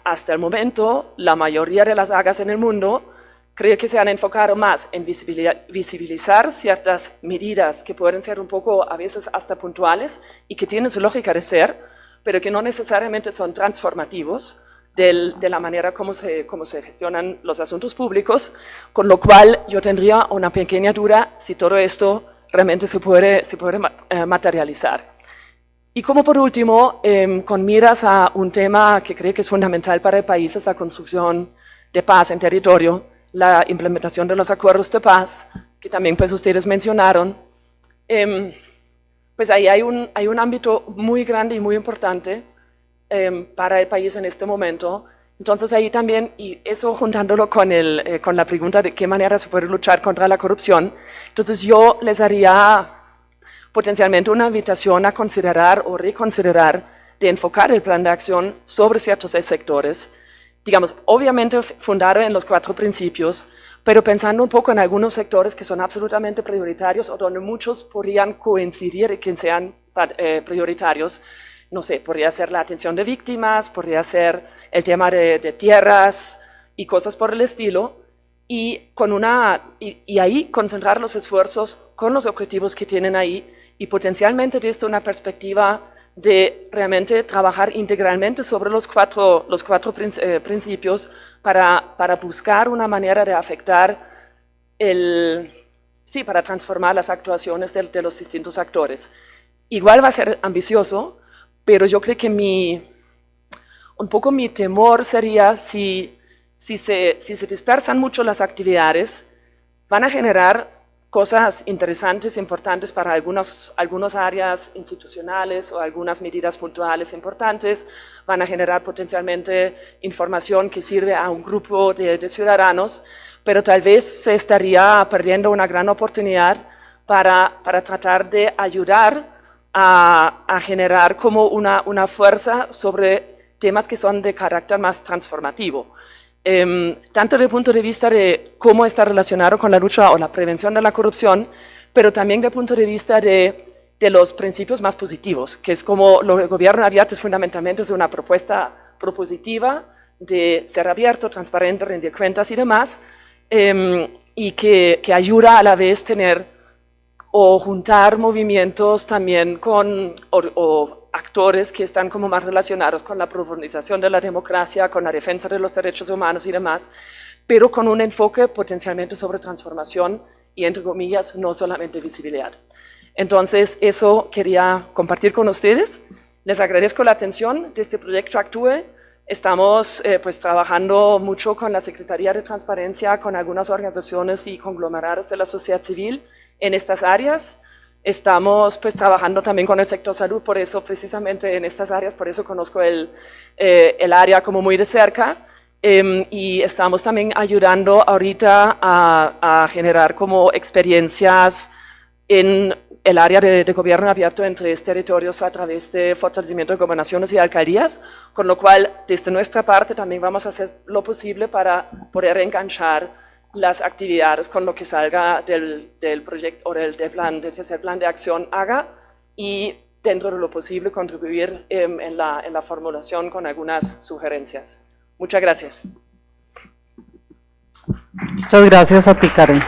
hasta el momento, la mayoría de las AGAs en el mundo creo que se han enfocado más en visibilizar ciertas medidas que pueden ser un poco, a veces, hasta puntuales y que tienen su lógica de ser, pero que no necesariamente son transformativos de la manera como se gestionan los asuntos públicos, con lo cual yo tendría una pequeña duda si todo esto realmente se puede materializar. Y como por último, con miras a un tema que creo que es fundamental para el país, es la construcción de paz en territorio, la implementación de los acuerdos de paz, que también pues ustedes mencionaron, pues ahí hay un ámbito muy grande y muy importante para el país en este momento. Entonces ahí también, y eso juntándolo con la pregunta de qué manera se puede luchar contra la corrupción, entonces yo les haría potencialmente una invitación a considerar o reconsiderar de enfocar el plan de acción sobre ciertos sectores, digamos, obviamente fundado en los 4 principios, pero pensando un poco en algunos sectores que son absolutamente prioritarios o donde muchos podrían coincidir en que sean prioritarios. No sé, podría ser la atención de víctimas, podría ser el tema de tierras y cosas por el estilo, y ahí concentrar los esfuerzos con los objetivos que tienen ahí y potencialmente desde una perspectiva de realmente trabajar integralmente sobre los cuatro principios para buscar una manera de afectar para transformar las actuaciones de los distintos actores. Igual va a ser ambicioso, pero yo creo que un poco mi temor sería si se dispersan mucho las actividades, van a generar cosas interesantes, importantes para algunas áreas institucionales o algunas medidas puntuales importantes, van a generar potencialmente información que sirve a un grupo de ciudadanos, pero tal vez se estaría perdiendo una gran oportunidad para tratar de ayudar a generar como una fuerza sobre temas que son de carácter más transformativo. Tanto desde el punto de vista de cómo está relacionado con la lucha o la prevención de la corrupción, pero también desde el punto de vista de los principios más positivos, que es como el gobierno abierto es fundamentalmente una propuesta propositiva de ser abierto, transparente, rendir cuentas y demás, y que ayuda a la vez tener o juntar movimientos también con actores que están como más relacionados con la profundización de la democracia, con la defensa de los derechos humanos y demás, pero con un enfoque potencialmente sobre transformación y, entre comillas, no solamente visibilidad. Entonces, eso quería compartir con ustedes. Les agradezco la atención de este proyecto Actúe. Estamos pues trabajando mucho con la Secretaría de Transparencia, con algunas organizaciones y conglomerados de la sociedad civil en estas áreas. Estamos pues trabajando también con el sector salud, por eso precisamente en estas áreas, por eso conozco el área como muy de cerca, y estamos también ayudando ahorita a generar como experiencias en el área de gobierno abierto en 3 territorios a través de fortalecimiento de gobernaciones y alcaldías, con lo cual desde nuestra parte también vamos a hacer lo posible para poder enganchar las actividades con lo que salga del proyecto o del tercer plan de acción haga, y dentro de lo posible contribuir en la formulación con algunas sugerencias. Muchas gracias. Muchas gracias a ti, Karen.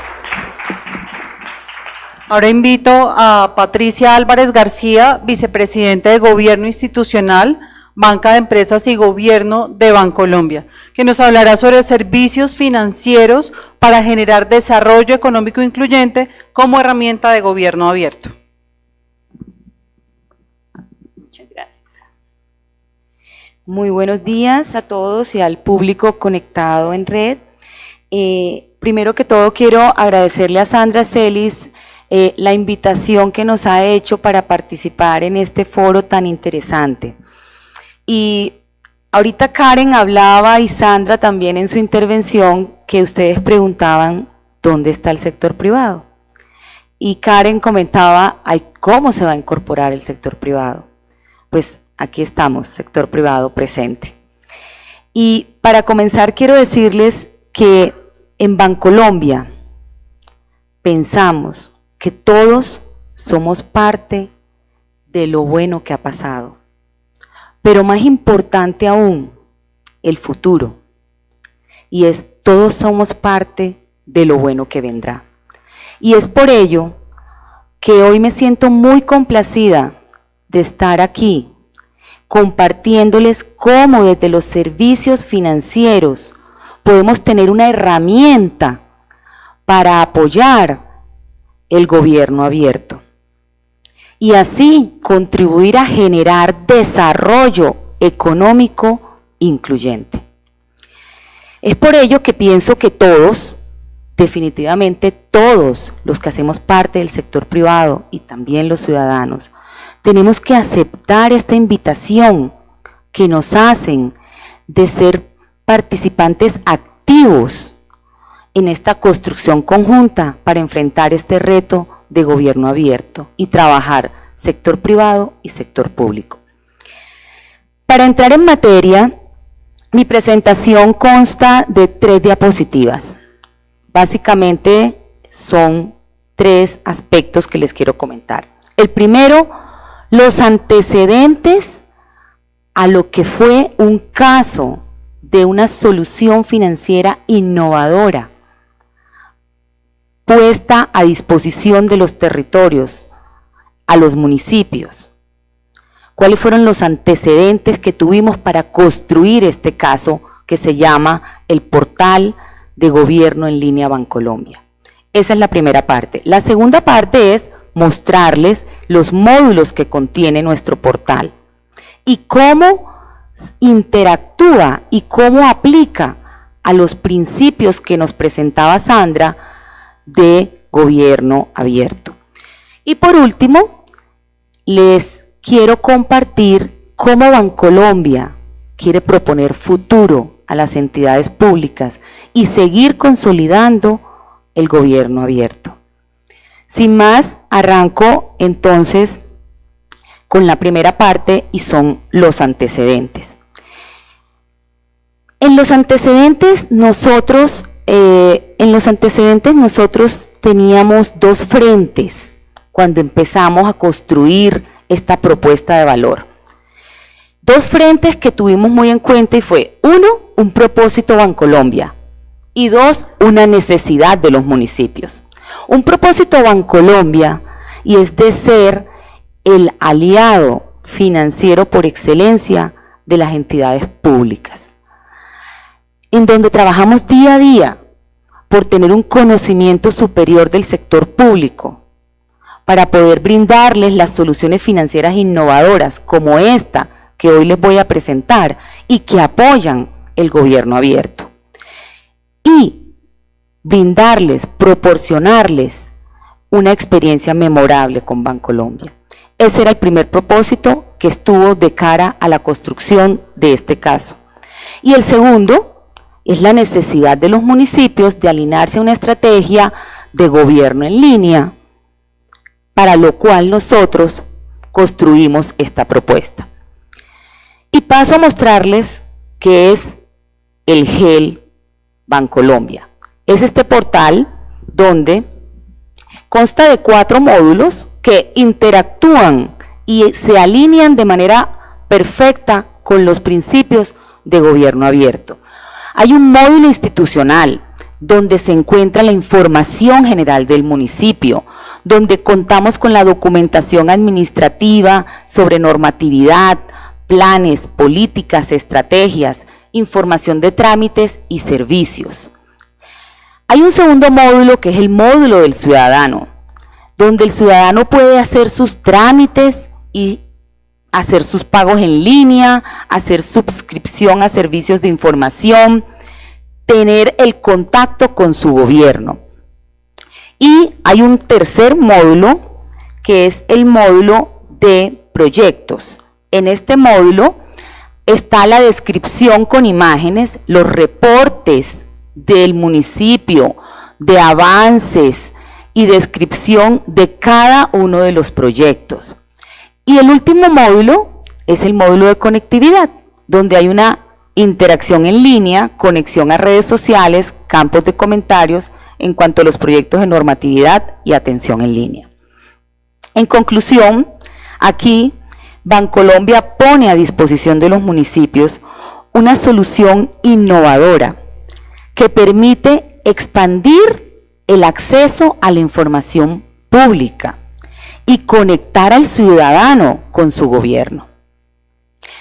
Ahora invito a Patricia Álvarez García, vicepresidente de Gobierno Institucional, Banca de Empresas y Gobierno de Bancolombia, que nos hablará sobre servicios financieros para generar desarrollo económico incluyente como herramienta de gobierno abierto. Muchas gracias. Muy buenos días a todos y al público conectado en red. Primero que todo quiero agradecerle a Sandra Celis la invitación que nos ha hecho para participar en este foro tan interesante. Y ahorita Karen hablaba y Sandra también en su intervención que ustedes preguntaban ¿dónde está el sector privado? Y Karen comentaba ¿cómo se va a incorporar el sector privado? Pues aquí estamos, sector privado presente. Y para comenzar quiero decirles que en Bancolombia pensamos que todos somos parte de lo bueno que ha pasado. Pero más importante aún, el futuro. Y es todos somos parte de lo bueno que vendrá. Y es por ello que hoy me siento muy complacida de estar aquí compartiéndoles cómo desde los servicios financieros podemos tener una herramienta para apoyar el gobierno abierto y así contribuir a generar desarrollo económico incluyente. Es por ello que pienso que todos, definitivamente todos los que hacemos parte del sector privado y también los ciudadanos, tenemos que aceptar esta invitación que nos hacen de ser participantes activos en esta construcción conjunta para enfrentar este reto de gobierno abierto y trabajar sector privado y sector público. Para entrar en materia, mi presentación consta de 3 diapositivas. Básicamente son 3 aspectos que les quiero comentar. El primero, los antecedentes a lo que fue un caso de una solución financiera innovadora puesta a disposición de los territorios, a los municipios. ¿Cuáles fueron los antecedentes que tuvimos para construir este caso que se llama el portal de gobierno en línea Bancolombia? Esa es la primera parte. La segunda parte es mostrarles los módulos que contiene nuestro portal y cómo interactúa y cómo aplica a los principios que nos presentaba Sandra de gobierno abierto. Y por último, les quiero compartir cómo Bancolombia quiere proponer futuro a las entidades públicas y seguir consolidando el gobierno abierto. Sin más, arranco entonces con la primera parte y son los antecedentes. En los antecedentes nosotros teníamos 2 frentes cuando empezamos a construir esta propuesta de valor. 2 frentes que tuvimos muy en cuenta y fue, 1, un propósito Bancolombia y 2, una necesidad de los municipios. Un propósito Bancolombia y es de ser el aliado financiero por excelencia de las entidades públicas, en donde trabajamos día a día por tener un conocimiento superior del sector público, para poder brindarles las soluciones financieras innovadoras como esta que hoy les voy a presentar y que apoyan el gobierno abierto. Y brindarles, proporcionarles una experiencia memorable con Bancolombia. Ese era el primer propósito que estuvo de cara a la construcción de este caso. Y el segundo es la necesidad de los municipios de alinearse a una estrategia de gobierno en línea, para lo cual nosotros construimos esta propuesta. Y paso a mostrarles qué es el GEL Bancolombia. Es este portal donde consta de 4 módulos que interactúan y se alinean de manera perfecta con los principios de gobierno abierto. Hay un módulo institucional donde se encuentra la información general del municipio, donde contamos con la documentación administrativa sobre normatividad, planes, políticas, estrategias, información de trámites y servicios. Hay un segundo módulo que es el módulo del ciudadano, donde el ciudadano puede hacer sus trámites y hacer sus pagos en línea, hacer suscripción a servicios de información, tener el contacto con su gobierno. Y hay un tercer módulo, que es el módulo de proyectos. En este módulo está la descripción con imágenes, los reportes del municipio, de avances y descripción de cada uno de los proyectos. Y el último módulo es el módulo de conectividad, donde hay una interacción en línea, conexión a redes sociales, campos de comentarios en cuanto a los proyectos de normatividad y atención en línea. En conclusión, aquí Bancolombia pone a disposición de los municipios una solución innovadora que permite expandir el acceso a la información pública y conectar al ciudadano con su gobierno.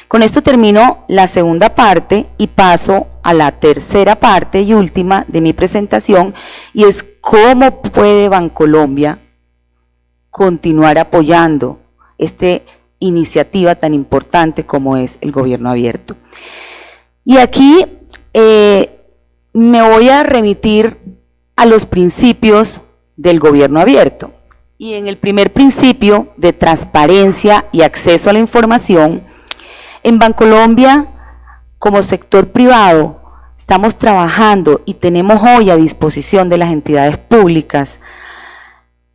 Con esto termino la segunda parte y paso a la tercera parte y última de mi presentación, y es cómo puede Bancolombia continuar apoyando esta iniciativa tan importante como es el gobierno abierto. Y aquí me voy a remitir a los principios del gobierno abierto. Y en el primer principio de transparencia y acceso a la información, en Bancolombia, como sector privado, estamos trabajando y tenemos hoy a disposición de las entidades públicas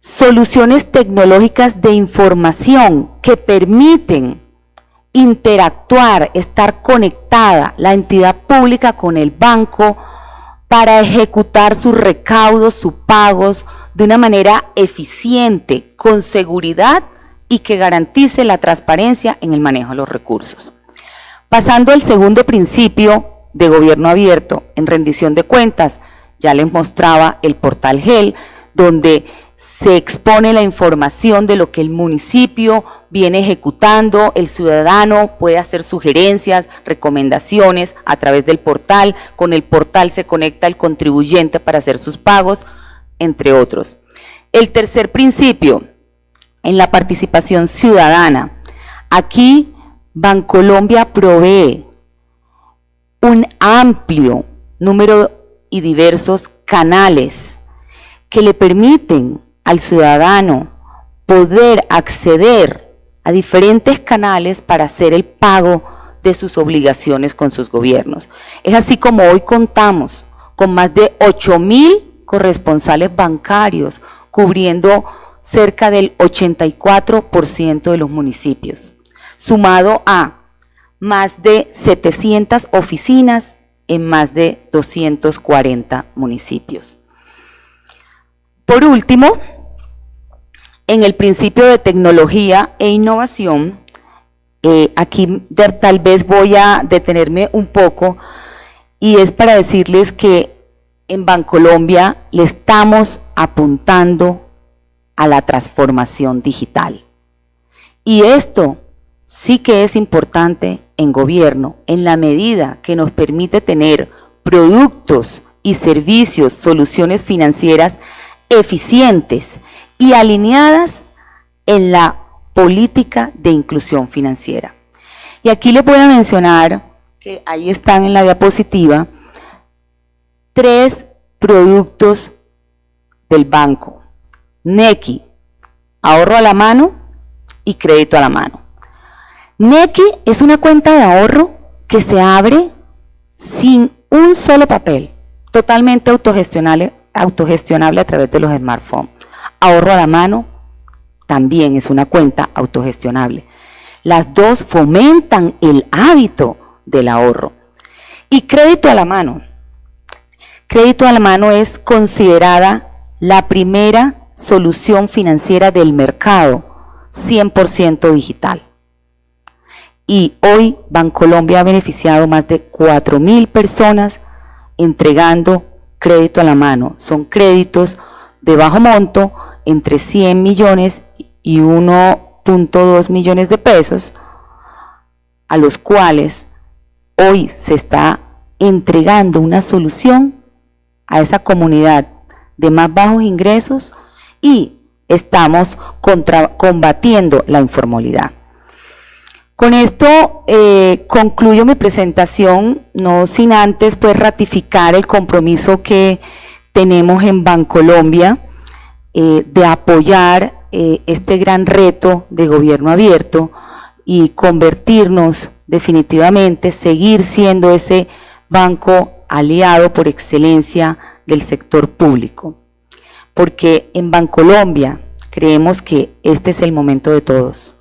soluciones tecnológicas de información que permiten interactuar, estar conectada la entidad pública con el banco para ejecutar sus recaudos, sus pagos de una manera eficiente, con seguridad y que garantice la transparencia en el manejo de los recursos. Pasando al segundo principio de gobierno abierto, en rendición de cuentas, ya les mostraba el portal GEL, donde se expone la información de lo que el municipio viene ejecutando, el ciudadano puede hacer sugerencias, recomendaciones a través del portal, con el portal se conecta el contribuyente para hacer sus pagos, entre otros. El tercer principio, en la participación ciudadana, aquí Bancolombia provee un amplio número y diversos canales que le permiten al ciudadano poder acceder a diferentes canales para hacer el pago de sus obligaciones con sus gobiernos. Es así como hoy contamos con más de 8.000 corresponsales bancarios, cubriendo cerca del 84% de los municipios, sumado a más de 700 oficinas en más de 240 municipios. Por último, en el principio de tecnología e innovación, aquí tal vez voy a detenerme un poco, y es para decirles que en Bancolombia le estamos apuntando a la transformación digital. Y esto sí que es importante en gobierno, en la medida que nos permite tener productos y servicios, soluciones financieras eficientes y alineadas en la política de inclusión financiera. Y aquí les voy a mencionar, que ahí están en la diapositiva, 3 productos del banco: Nequi, ahorro a la mano y crédito a la mano. Nequi es una cuenta de ahorro que se abre sin un solo papel, totalmente autogestionable a través de los smartphones. Ahorro a la mano también es una cuenta autogestionable. Las dos fomentan el hábito del ahorro. Y crédito a la mano. Crédito a la mano es considerada la primera solución financiera del mercado 100% digital. Y hoy Bancolombia ha beneficiado más de 4.000 personas entregando crédito a la mano. Son créditos de bajo monto, entre 100 millones y 1.2 millones de pesos, a los cuales hoy se está entregando una solución a esa comunidad de más bajos ingresos, y estamos combatiendo la informalidad. Con esto concluyo mi presentación, no sin antes pues ratificar el compromiso que tenemos en Bancolombia de apoyar este gran reto de gobierno abierto y convertirnos definitivamente, seguir siendo ese banco aliado por excelencia del sector público. Porque en Bancolombia creemos que este es el momento de todos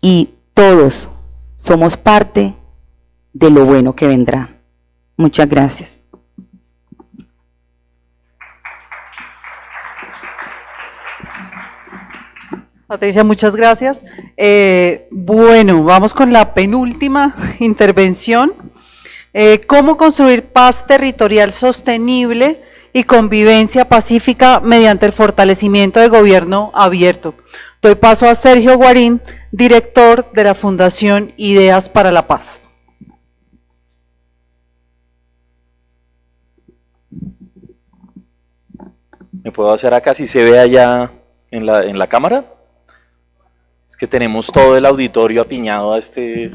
y todos somos parte de lo bueno que vendrá. Muchas gracias. Patricia, muchas gracias. Bueno, vamos con la penúltima intervención. ¿Cómo construir paz territorial sostenible y convivencia pacífica mediante el fortalecimiento de gobierno abierto? Doy paso a Sergio Guarín, director de la Fundación Ideas para la Paz. ¿Me puedo hacer acá si se ve allá en la cámara? Es que tenemos todo el auditorio apiñado a este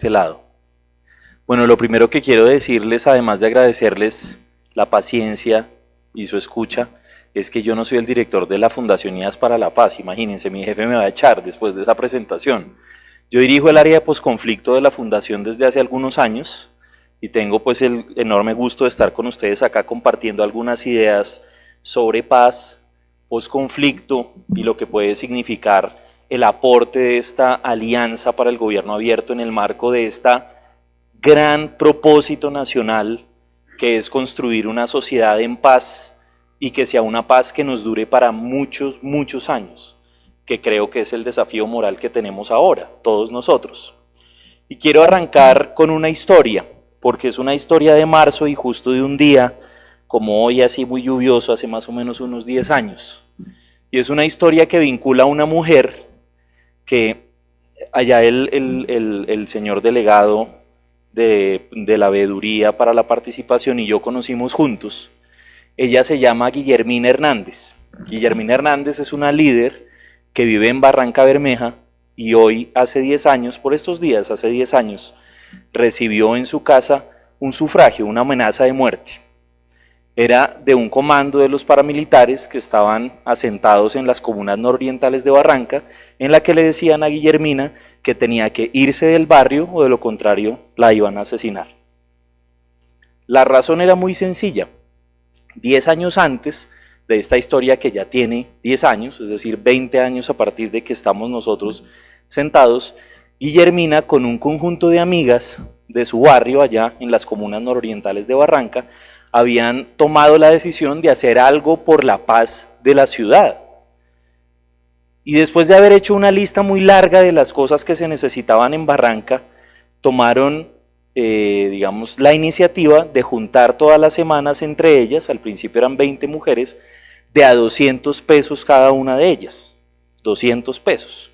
lado. Bueno, lo primero que quiero decirles, además de agradecerles la paciencia y su escucha, es que yo no soy el director de la Fundación Ideas para la Paz. Imagínense, mi jefe me va a echar después de esa presentación. Yo dirijo el área de posconflicto de la Fundación desde hace algunos años y tengo pues el enorme gusto de estar con ustedes acá compartiendo algunas ideas sobre paz, posconflicto y lo que puede significar el aporte de esta alianza para el gobierno abierto en el marco de esta gran propósito nacional que es construir una sociedad en paz y que sea una paz que nos dure para muchos, muchos años, que creo que es el desafío moral que tenemos ahora, todos nosotros. Y quiero arrancar con una historia, porque es una historia de marzo y justo de un día, como hoy así muy lluvioso, hace más o menos unos 10 años. Y es una historia que vincula a una mujer que allá el señor delegado de la veeduría para la participación y yo conocimos juntos. Ella se llama Guillermina Hernández. Guillermina Hernández es una líder que vive en Barranca Bermeja y hoy, hace 10 años, por estos días, hace 10 años, recibió en su casa un sufragio, una amenaza de muerte. Era de un comando de los paramilitares que estaban asentados en las comunas nororientales de Barranca, en la que le decían a Guillermina que tenía que irse del barrio o de lo contrario la iban a asesinar. La razón era muy sencilla. 10 años antes de esta historia que ya tiene 10 años, es decir, 20 años a partir de que estamos nosotros sentados, Guillermina con un conjunto de amigas de su barrio allá en las comunas nororientales de Barranca habían tomado la decisión de hacer algo por la paz de la ciudad. Y después de haber hecho una lista muy larga de las cosas que se necesitaban en Barranca, tomaron, digamos, la iniciativa de juntar todas las semanas entre ellas, al principio eran 20 mujeres, de a 200 pesos cada una de ellas, 200 pesos,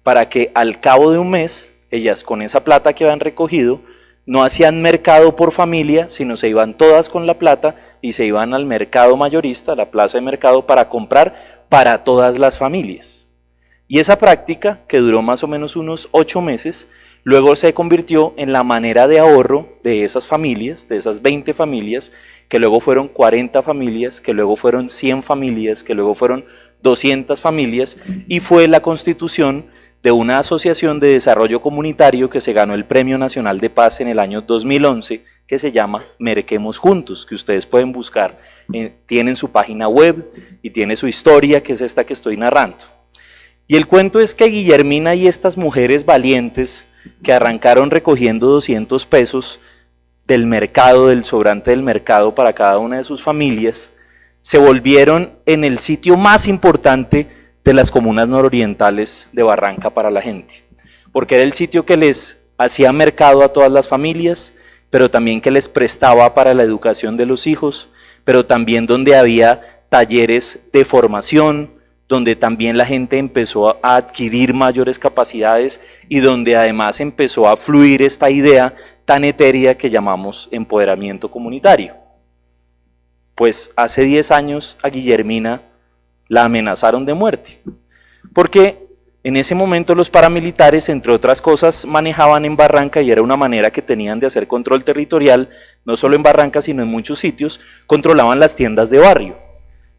para que al cabo de un mes, ellas con esa plata que habían recogido, no hacían mercado por familia, sino se iban todas con la plata y se iban al mercado mayorista, a la plaza de mercado, para comprar para todas las familias. Y esa práctica, que duró más o menos unos 8 meses, luego se convirtió en la manera de ahorro de esas familias, de esas 20 familias, que luego fueron 40 familias, que luego fueron 100 familias, que luego fueron 200 familias, y fue la constitución de una asociación de desarrollo comunitario que se ganó el Premio Nacional de Paz en el año 2011, que se llama Merquemos Juntos, que ustedes pueden buscar, tienen su página web y tiene su historia, que es esta que estoy narrando. Y el cuento es que Guillermina y estas mujeres valientes que arrancaron recogiendo 200 pesos del mercado, del sobrante del mercado para cada una de sus familias, se volvieron en el sitio más importante de las comunas nororientales de Barranca para la gente, porque era el sitio que les hacía mercado a todas las familias, pero también que les prestaba para la educación de los hijos, pero también donde había talleres de formación, donde también la gente empezó a adquirir mayores capacidades y donde además empezó a fluir esta idea tan etérea que llamamos empoderamiento comunitario. Pues hace 10 años a Guillermina la amenazaron de muerte, porque En ese momento los paramilitares, entre otras cosas, manejaban en Barranca, y era una manera que tenían de hacer control territorial, no solo en Barranca, sino en muchos sitios, controlaban las tiendas de barrio.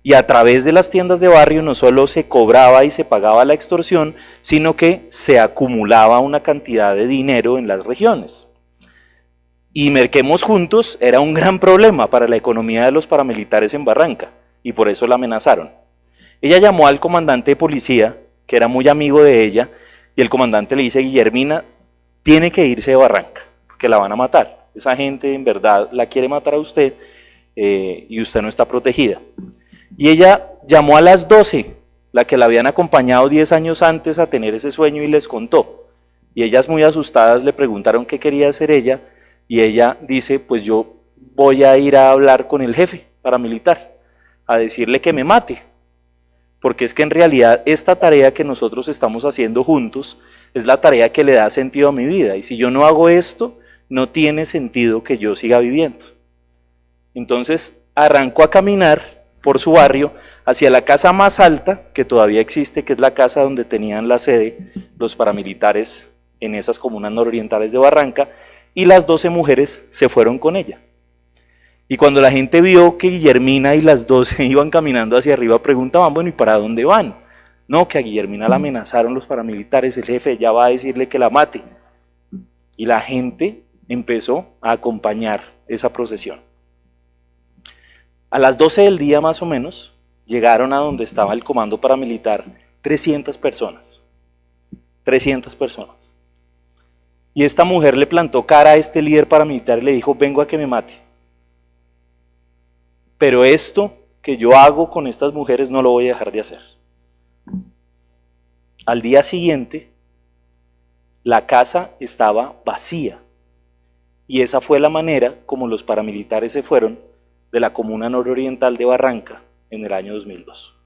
Y a través de las tiendas de barrio no solo se cobraba y se pagaba la extorsión, sino que se acumulaba una cantidad de dinero en las regiones. Y Merquemos Juntos era un gran problema para la economía de los paramilitares en Barranca, y por eso la amenazaron. Ella llamó al comandante de policía, que era muy amigo de ella, y el comandante le dice: Guillermina, tiene que irse de Barranca, porque la van a matar. Esa gente en verdad la quiere matar a usted, y usted no está protegida. Y ella llamó a las 12, la que la habían acompañado 10 años antes a tener ese sueño, y les contó. Y ellas, muy asustadas, le preguntaron qué quería hacer ella, y ella dice: pues yo voy a ir a hablar con el jefe paramilitar, a decirle que me mate, porque es que en realidad esta tarea que nosotros estamos haciendo juntos es la tarea que le da sentido a mi vida, y si yo no hago esto, no tiene sentido que yo siga viviendo. Entonces arrancó a caminar por su barrio hacia la casa más alta que todavía existe, que es la casa donde tenían la sede los paramilitares en esas comunas nororientales de Barranca, y las 12 mujeres se fueron con ella. Y cuando la gente vio que Guillermina y las 12 iban caminando hacia arriba, preguntaban: bueno, ¿y para dónde van? No, que a Guillermina la amenazaron los paramilitares, el jefe ya va a decirle que la mate. Y la gente empezó a acompañar esa procesión. A las 12 del día más o menos, llegaron a donde estaba el comando paramilitar 300 personas. 300 personas. Y esta mujer le plantó cara a este líder paramilitar y le dijo: vengo a que me mate. Pero esto que yo hago con estas mujeres no lo voy a dejar de hacer. Al día siguiente, la casa estaba vacía. Y esa fue la manera como los paramilitares se fueron de la comuna nororiental de Barranca en el año 2002.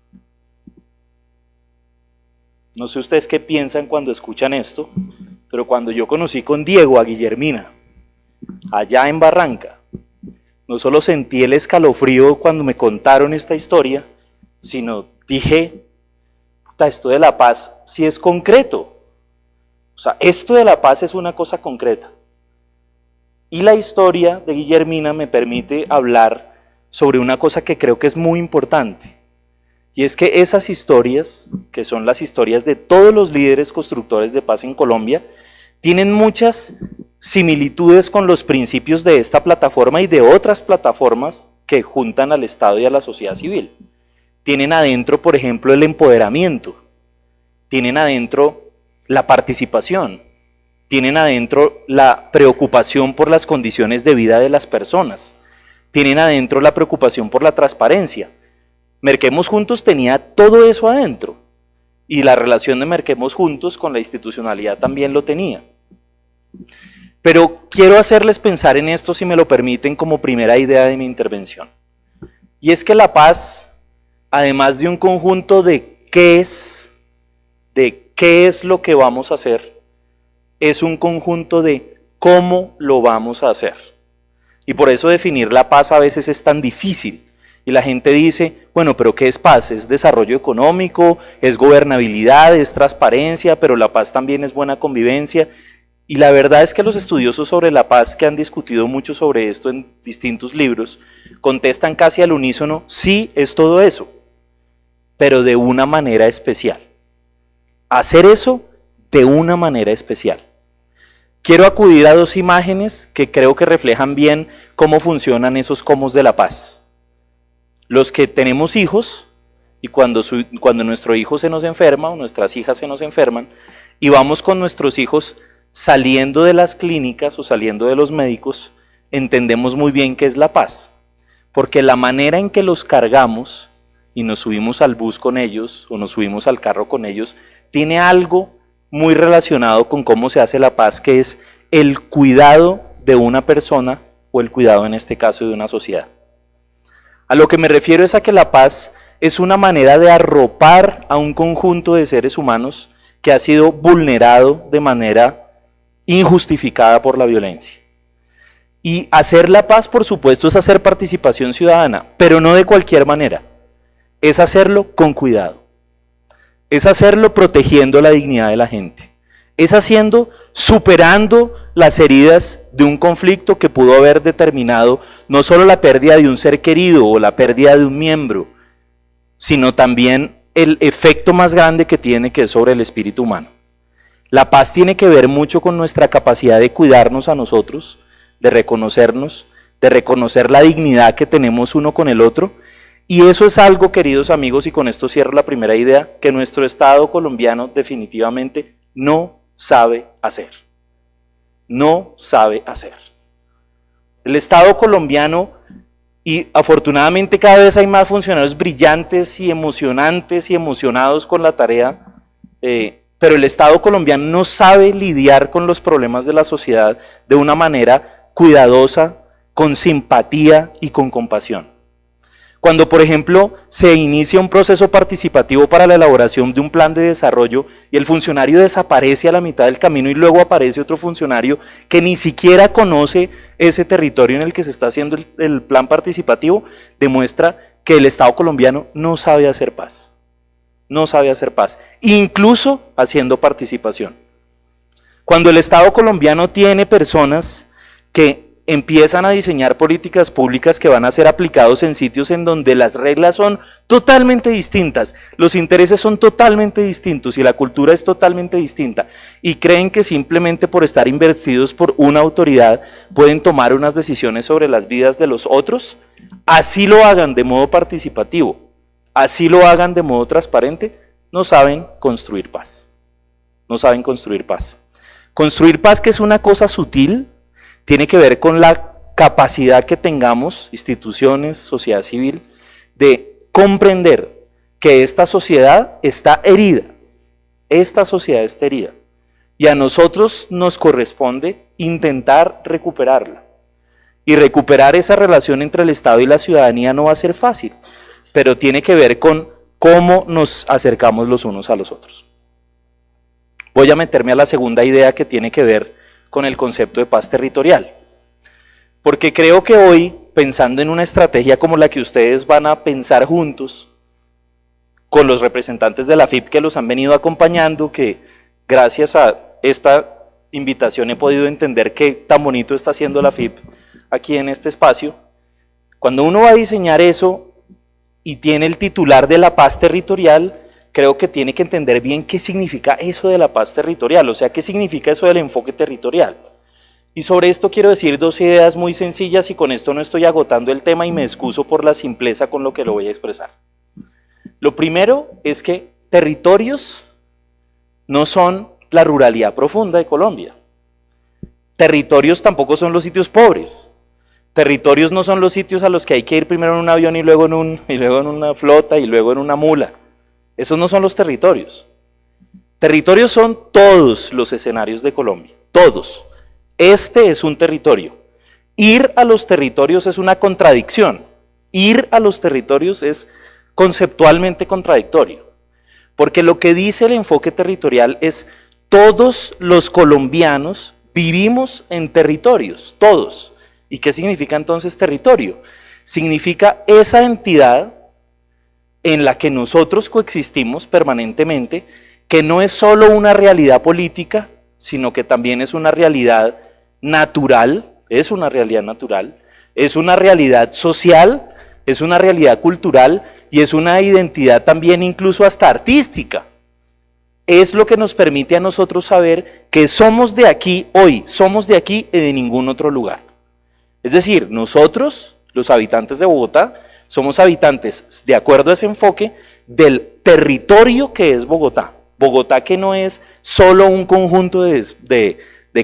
No sé ustedes qué piensan cuando escuchan esto, pero cuando yo conocí con Diego a Guillermina, allá en Barranca, no solo sentí el escalofrío cuando me contaron esta historia, sino dije: puta, esto de la paz sí es concreto. O sea, esto de la paz es una cosa concreta. Y la historia de Guillermina me permite hablar sobre una cosa que creo que es muy importante. Y es que esas historias, que son las historias de todos los líderes constructores de paz en Colombia, tienen muchas similitudes con los principios de esta plataforma y de otras plataformas que juntan al Estado y a la sociedad civil. Tienen adentro, por ejemplo, el empoderamiento, tienen adentro la participación, tienen adentro la preocupación por las condiciones de vida de las personas, tienen adentro la preocupación por la transparencia. Merquemos Juntos tenía todo eso adentro, y la relación de Merquemos Juntos con la institucionalidad también lo tenía. Pero quiero hacerles pensar en esto, si me lo permiten, como primera idea de mi intervención. Y es que la paz, además de un conjunto de qué es lo que vamos a hacer, es un conjunto de cómo lo vamos a hacer. Y por eso definir la paz a veces es tan difícil. Y la gente dice: bueno, pero ¿qué es paz? ¿Es desarrollo económico? ¿Es gobernabilidad? ¿Es transparencia? Pero la paz también es buena convivencia. Y la verdad es que los estudiosos sobre la paz, que han discutido mucho sobre esto en distintos libros, contestan casi al unísono: sí, es todo eso, pero de una manera especial. Hacer eso de una manera especial. Quiero acudir a dos imágenes que creo que reflejan bien cómo funcionan esos comos de la paz. Los que tenemos hijos, y cuando nuestro hijo se nos enferma o nuestras hijas se nos enferman, y vamos con nuestros hijos saliendo de las clínicas o saliendo de los médicos, entendemos muy bien qué es la paz. Porque la manera en que los cargamos y nos subimos al bus con ellos o nos subimos al carro con ellos, tiene algo muy relacionado con cómo se hace la paz, que es el cuidado de una persona o el cuidado, en este caso, de una sociedad. A lo que me refiero es a que la paz es una manera de arropar a un conjunto de seres humanos que ha sido vulnerado de manera injustificada por la violencia. Y hacer la paz, por supuesto, es hacer participación ciudadana, pero no de cualquier manera. Es hacerlo con cuidado. es hacerlo protegiendo la dignidad de la gente, es haciendo, superando las heridas de un conflicto que pudo haber determinado no solo la pérdida de un ser querido o la pérdida de un miembro, sino también el efecto más grande que tiene, que es sobre el espíritu humano. La paz tiene que ver mucho con nuestra capacidad de cuidarnos a nosotros, de reconocernos, de reconocer la dignidad que tenemos uno con el otro, y eso es algo, queridos amigos, y con esto cierro la primera idea, que nuestro Estado colombiano definitivamente no sabe hacer. No sabe hacer. El Estado colombiano, y afortunadamente cada vez hay más funcionarios brillantes y emocionantes y emocionados con la tarea, pero el Estado colombiano no sabe lidiar con los problemas de la sociedad de una manera cuidadosa, con simpatía y con compasión. Cuando, por ejemplo, se inicia un proceso participativo para la elaboración de un plan de desarrollo y el funcionario desaparece a la mitad del camino y luego aparece otro funcionario que ni siquiera conoce ese territorio en el que se está haciendo el plan participativo, demuestra que el Estado colombiano no sabe hacer paz. No sabe hacer paz, incluso haciendo participación. Cuando el Estado colombiano tiene personas que empiezan a diseñar políticas públicas que van a ser aplicados en sitios en donde las reglas son totalmente distintas, los intereses son totalmente distintos y la cultura es totalmente distinta, y creen que simplemente por estar investidos por una autoridad pueden tomar unas decisiones sobre las vidas de los otros, así lo hagan de modo participativo, así lo hagan de modo transparente, no saben construir paz. No saben construir paz. Construir paz, que es una cosa sutil, tiene que ver con la capacidad que tengamos, instituciones, sociedad civil, de comprender que esta sociedad está herida. Esta sociedad está herida. Y a nosotros nos corresponde intentar recuperarla. Y recuperar esa relación entre el Estado y la ciudadanía no va a ser fácil, pero tiene que ver con cómo nos acercamos los unos a los otros. Voy a meterme a la segunda idea, que tiene que ver con el concepto de paz territorial. Porque creo que hoy, pensando en una estrategia como la que ustedes van a pensar juntos, con los representantes de la FIP que los han venido acompañando, que gracias a esta invitación he podido entender qué tan bonito está haciendo la FIP aquí en este espacio, cuando uno va a diseñar eso y tiene el titular de la paz territorial, creo que tiene que entender bien qué significa eso de la paz territorial, o sea, qué significa eso del enfoque territorial. Y sobre esto quiero decir dos ideas muy sencillas, y con esto no estoy agotando el tema y me excuso por la simpleza con lo que lo voy a expresar. Lo primero es que territorios no son la ruralidad profunda de Colombia. Territorios tampoco son los sitios pobres. Territorios no son los sitios a los que hay que ir primero en un avión y luego en una flota y luego en una mula. Esos no son los territorios. Territorios son todos los escenarios de Colombia, todos. Este es un territorio. Ir a los territorios es una contradicción. Ir a los territorios es conceptualmente contradictorio. Porque lo que dice el enfoque territorial es: todos los colombianos vivimos en territorios, todos. ¿Y qué significa entonces territorio? Significa esa entidad en la que nosotros coexistimos permanentemente, que no es solo una realidad política, sino que también es una realidad natural, es una realidad social, es una realidad cultural y es una identidad también incluso hasta artística. Es lo que nos permite a nosotros saber que somos de aquí hoy, somos de aquí y de ningún otro lugar. Es decir, nosotros, los habitantes de Bogotá, somos habitantes, de acuerdo a ese enfoque, del territorio que es Bogotá. Bogotá, que no es solo un conjunto de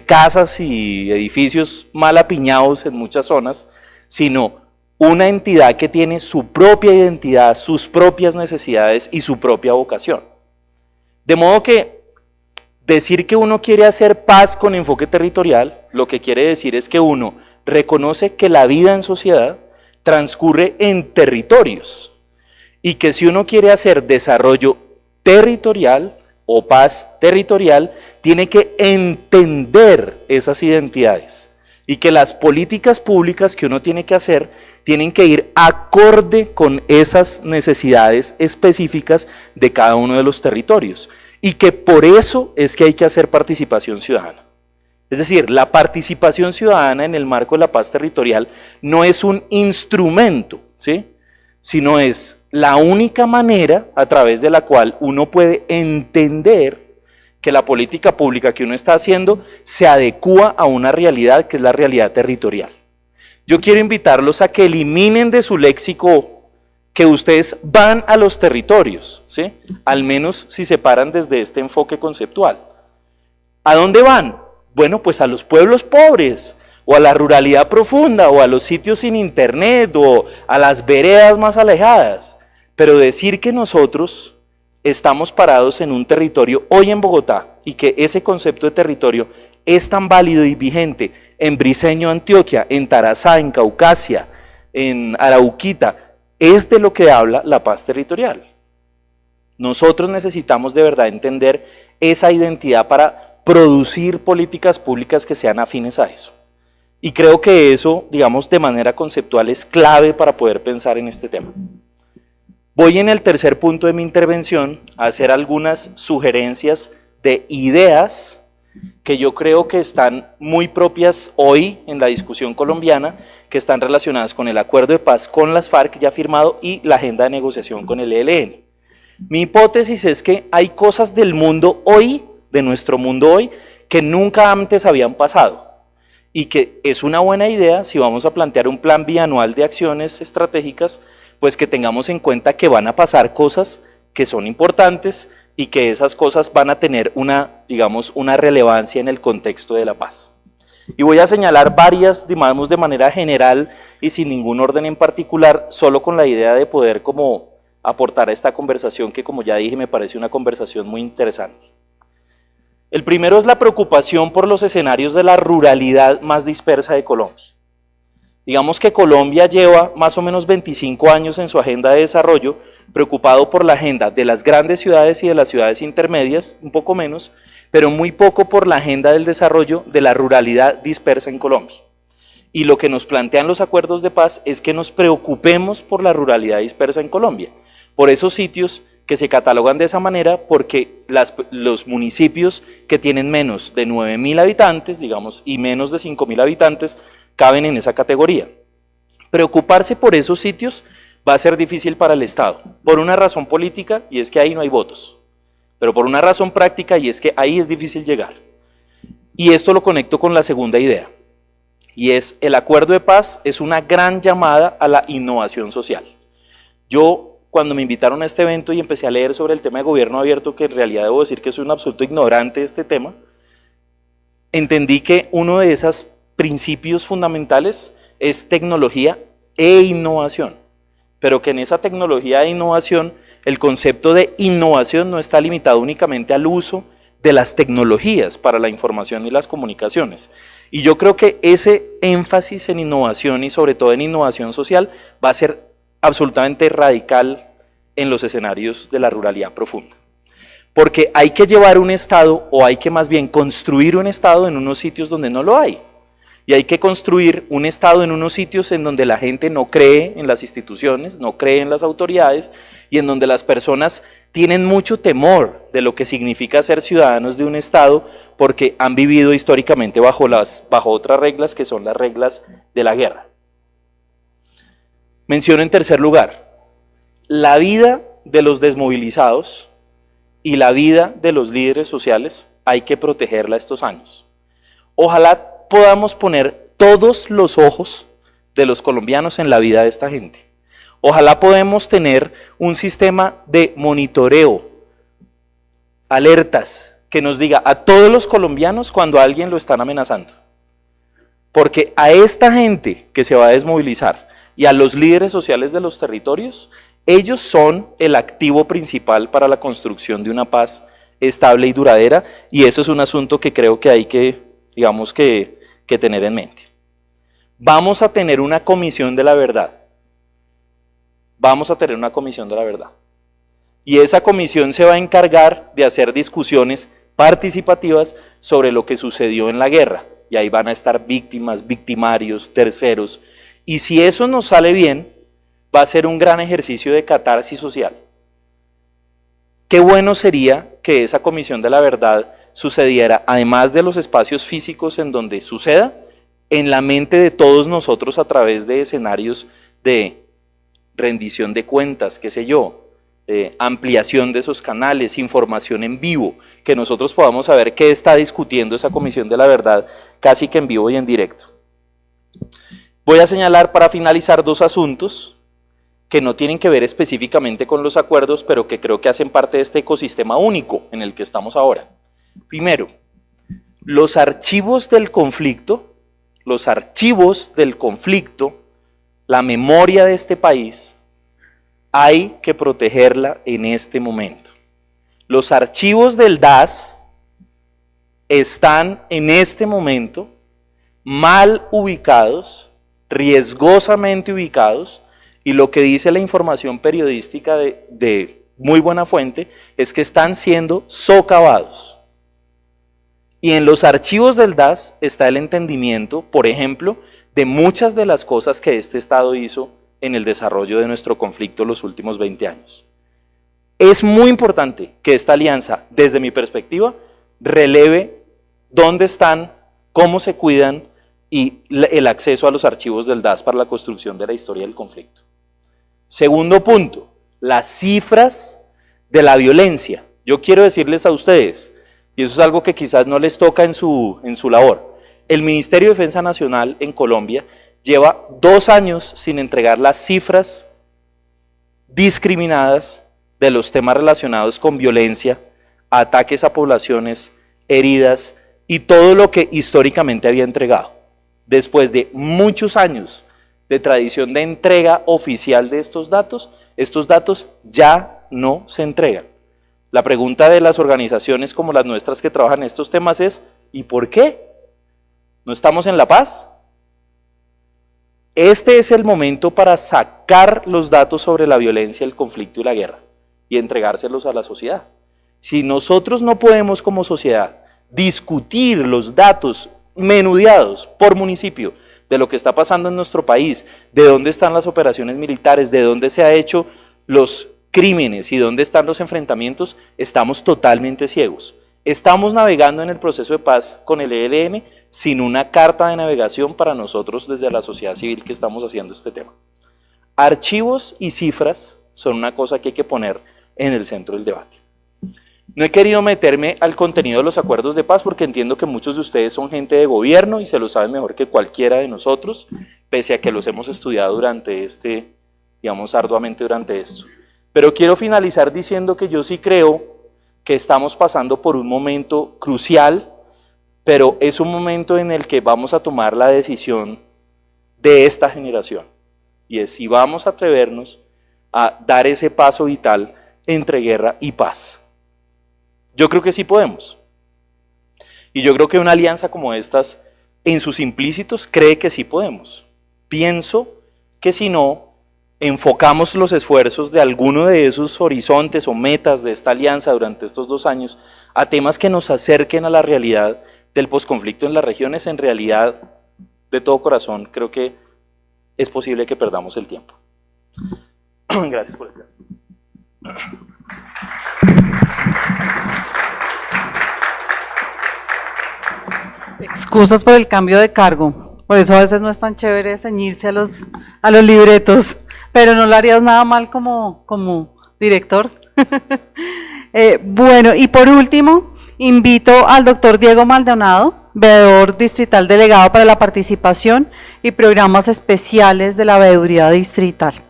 casas y edificios mal apiñados en muchas zonas, sino una entidad que tiene su propia identidad, sus propias necesidades y su propia vocación. De modo que decir que uno quiere hacer paz con enfoque territorial, lo que quiere decir es que uno reconoce que la vida en sociedad transcurre en territorios y que si uno quiere hacer desarrollo territorial o paz territorial, tiene que entender esas identidades y que las políticas públicas que uno tiene que hacer tienen que ir acorde con esas necesidades específicas de cada uno de los territorios y que por eso es que hay que hacer participación ciudadana. Es decir, la participación ciudadana en el marco de la paz territorial no es un instrumento, ¿sí?, sino es la única manera a través de la cual uno puede entender que la política pública que uno está haciendo se adecúa a una realidad que es la realidad territorial. Yo quiero invitarlos a que eliminen de su léxico que ustedes van a los territorios, ¿sí?, al menos si se paran desde este enfoque conceptual. ¿A dónde van? Bueno, pues a los pueblos pobres, o a la ruralidad profunda, o a los sitios sin internet, o a las veredas más alejadas. Pero decir que nosotros estamos parados en un territorio hoy en Bogotá, y que ese concepto de territorio es tan válido y vigente en Briceño, Antioquia, en Tarazá, en Caucasia, en Arauquita, es de lo que habla la paz territorial. Nosotros necesitamos de verdad entender esa identidad para producir políticas públicas que sean afines a eso. Y creo que eso, digamos, de manera conceptual es clave para poder pensar en este tema. Voy en el tercer punto de mi intervención a hacer algunas sugerencias de ideas que yo creo que están muy propias hoy en la discusión colombiana, que están relacionadas con el acuerdo de paz con las FARC ya firmado y la agenda de negociación con el ELN. Mi hipótesis es que hay cosas del mundo hoy, de nuestro mundo hoy, que nunca antes habían pasado y que es una buena idea si vamos a plantear un plan bianual de acciones estratégicas, pues que tengamos en cuenta que van a pasar cosas que son importantes y que esas cosas van a tener una, digamos, una relevancia en el contexto de la paz. Y voy a señalar varias, digamos, de manera general y sin ningún orden en particular, solo con la idea de poder como aportar a esta conversación que, como ya dije, me parece una conversación muy interesante. El primero es la preocupación por los escenarios de la ruralidad más dispersa de Colombia. Digamos que Colombia lleva más o menos 25 años en su agenda de desarrollo, preocupado por la agenda de las grandes ciudades y de las ciudades intermedias, un poco menos, pero muy poco por la agenda del desarrollo de la ruralidad dispersa en Colombia. Y lo que nos plantean los acuerdos de paz es que nos preocupemos por la ruralidad dispersa en Colombia, por esos sitios que se catalogan de esa manera porque los municipios que tienen menos de 9.000 habitantes, digamos, y menos de 5.000 habitantes, caben en esa categoría. Preocuparse por esos sitios va a ser difícil para el Estado, por una razón política, y es que ahí no hay votos, pero por una razón práctica, y es que ahí es difícil llegar. Y esto lo conecto con la segunda idea, y es el acuerdo de paz es una gran llamada a la innovación social. Yo, cuando me invitaron a este evento y empecé a leer sobre el tema de gobierno abierto, que en realidad debo decir que soy un absoluto ignorante de este tema, entendí que uno de esos principios fundamentales es tecnología e innovación, pero que en esa tecnología e innovación el concepto de innovación no está limitado únicamente al uso de las tecnologías para la información y las comunicaciones. Y yo creo que ese énfasis en innovación y sobre todo en innovación social va a ser absolutamente radical en los escenarios de la ruralidad profunda. Porque hay que llevar un Estado, o hay que más bien construir un Estado en unos sitios donde no lo hay. Y hay que construir un Estado en unos sitios en donde la gente no cree en las instituciones, no cree en las autoridades, y en donde las personas tienen mucho temor de lo que significa ser ciudadanos de un Estado, porque han vivido históricamente bajo otras reglas que son las reglas de la guerra. Menciono en tercer lugar, la vida de los desmovilizados y la vida de los líderes sociales hay que protegerla estos años. Ojalá podamos poner todos los ojos de los colombianos en la vida de esta gente. Ojalá podamos tener un sistema de monitoreo, alertas, que nos diga a todos los colombianos cuando a alguien lo están amenazando. Porque a esta gente que se va a desmovilizar y a los líderes sociales de los territorios, ellos son el activo principal para la construcción de una paz estable y duradera, y eso es un asunto que creo que hay que, digamos, que tener en mente. Vamos a tener una comisión de la verdad. Vamos a tener una comisión de la verdad. Y esa comisión se va a encargar de hacer discusiones participativas sobre lo que sucedió en la guerra, y ahí van a estar víctimas, victimarios, terceros, y si eso nos sale bien, va a ser un gran ejercicio de catarsis social. Qué bueno sería que esa comisión de la verdad sucediera, además de los espacios físicos en donde suceda, en la mente de todos nosotros a través de escenarios de rendición de cuentas, qué sé yo, ampliación de esos canales, información en vivo, que nosotros podamos saber qué está discutiendo esa comisión de la verdad casi que en vivo y en directo. Voy a señalar para finalizar dos asuntos que no tienen que ver específicamente con los acuerdos, pero que creo que hacen parte de este ecosistema único en el que estamos ahora. Primero, los archivos del conflicto, la memoria de este país, hay que protegerla en este momento. Los archivos del DAS están en este momento mal ubicados, riesgosamente ubicados, y lo que dice la información periodística de muy buena fuente es que están siendo socavados. Y en los archivos del DAS está el entendimiento, por ejemplo, de muchas de las cosas que este Estado hizo en el desarrollo de nuestro conflicto los últimos 20 años. Es muy importante que esta alianza, desde mi perspectiva, releve dónde están, cómo se cuidan y el acceso a los archivos del DAS para la construcción de la historia del conflicto. Segundo punto, las cifras de la violencia. Yo quiero decirles a ustedes, y eso es algo que quizás no les toca en su labor, el Ministerio de Defensa Nacional en Colombia lleva 2 años sin entregar las cifras discriminadas de los temas relacionados con violencia, ataques a poblaciones, heridas y todo lo que históricamente había entregado. Después de muchos años de tradición de entrega oficial de estos datos ya no se entregan. La pregunta de las organizaciones como las nuestras que trabajan en estos temas es, ¿y por qué? ¿No estamos en la paz? Este es el momento para sacar los datos sobre la violencia, el conflicto y la guerra y entregárselos a la sociedad. Si nosotros no podemos como sociedad discutir los datos menudeados por municipio de lo que está pasando en nuestro país, de dónde están las operaciones militares, de dónde se han hecho los crímenes y dónde están los enfrentamientos, estamos totalmente ciegos. Estamos navegando en el proceso de paz con el ELN sin una carta de navegación para nosotros desde la sociedad civil que estamos haciendo este tema. Archivos y cifras son una cosa que hay que poner en el centro del debate. No he querido meterme al contenido de los acuerdos de paz porque entiendo que muchos de ustedes son gente de gobierno y se lo saben mejor que cualquiera de nosotros, pese a que los hemos estudiado durante arduamente durante esto. Pero quiero finalizar diciendo que yo sí creo que estamos pasando por un momento crucial, pero es un momento en el que vamos a tomar la decisión de esta generación, y es si vamos a atrevernos a dar ese paso vital entre guerra y paz. Yo creo que sí podemos, y yo creo que una alianza como estas, en sus implícitos, cree que sí podemos. Pienso que si no enfocamos los esfuerzos de alguno de esos horizontes o metas de esta alianza durante estos 2 años a temas que nos acerquen a la realidad del posconflicto en las regiones, en realidad, de todo corazón, creo que es posible que perdamos el tiempo. Gracias por estar. Excusas por el cambio de cargo, por eso a veces no es tan chévere ceñirse a los libretos, pero no lo harías nada mal como director. Bueno, y por último, invito al doctor Diego Maldonado, veedor distrital delegado para la participación y programas especiales de la veeduría distrital.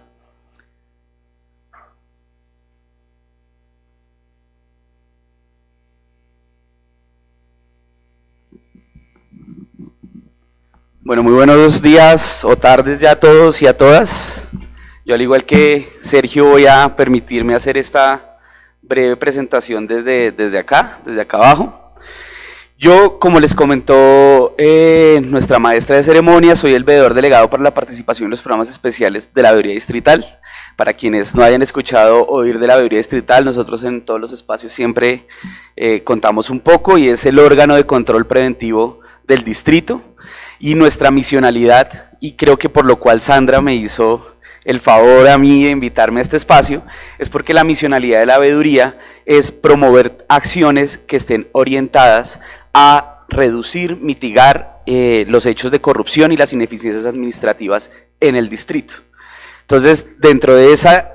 Bueno, muy buenos días o tardes ya a todos y a todas. Yo, al igual que Sergio, voy a permitirme hacer esta breve presentación desde acá abajo. Yo, como les comentó nuestra maestra de ceremonia, soy el veedor delegado para la participación en los programas especiales de la veeduría distrital. Para quienes no hayan escuchado oír de la veeduría distrital, nosotros en todos los espacios siempre contamos un poco, y es el órgano de control preventivo del distrito, y nuestra misionalidad, y creo que por lo cual Sandra me hizo el favor a mí de invitarme a este espacio, es porque la misionalidad de la veeduría es promover acciones que estén orientadas a reducir, mitigar los hechos de corrupción y las ineficiencias administrativas en el distrito. Entonces, dentro de esa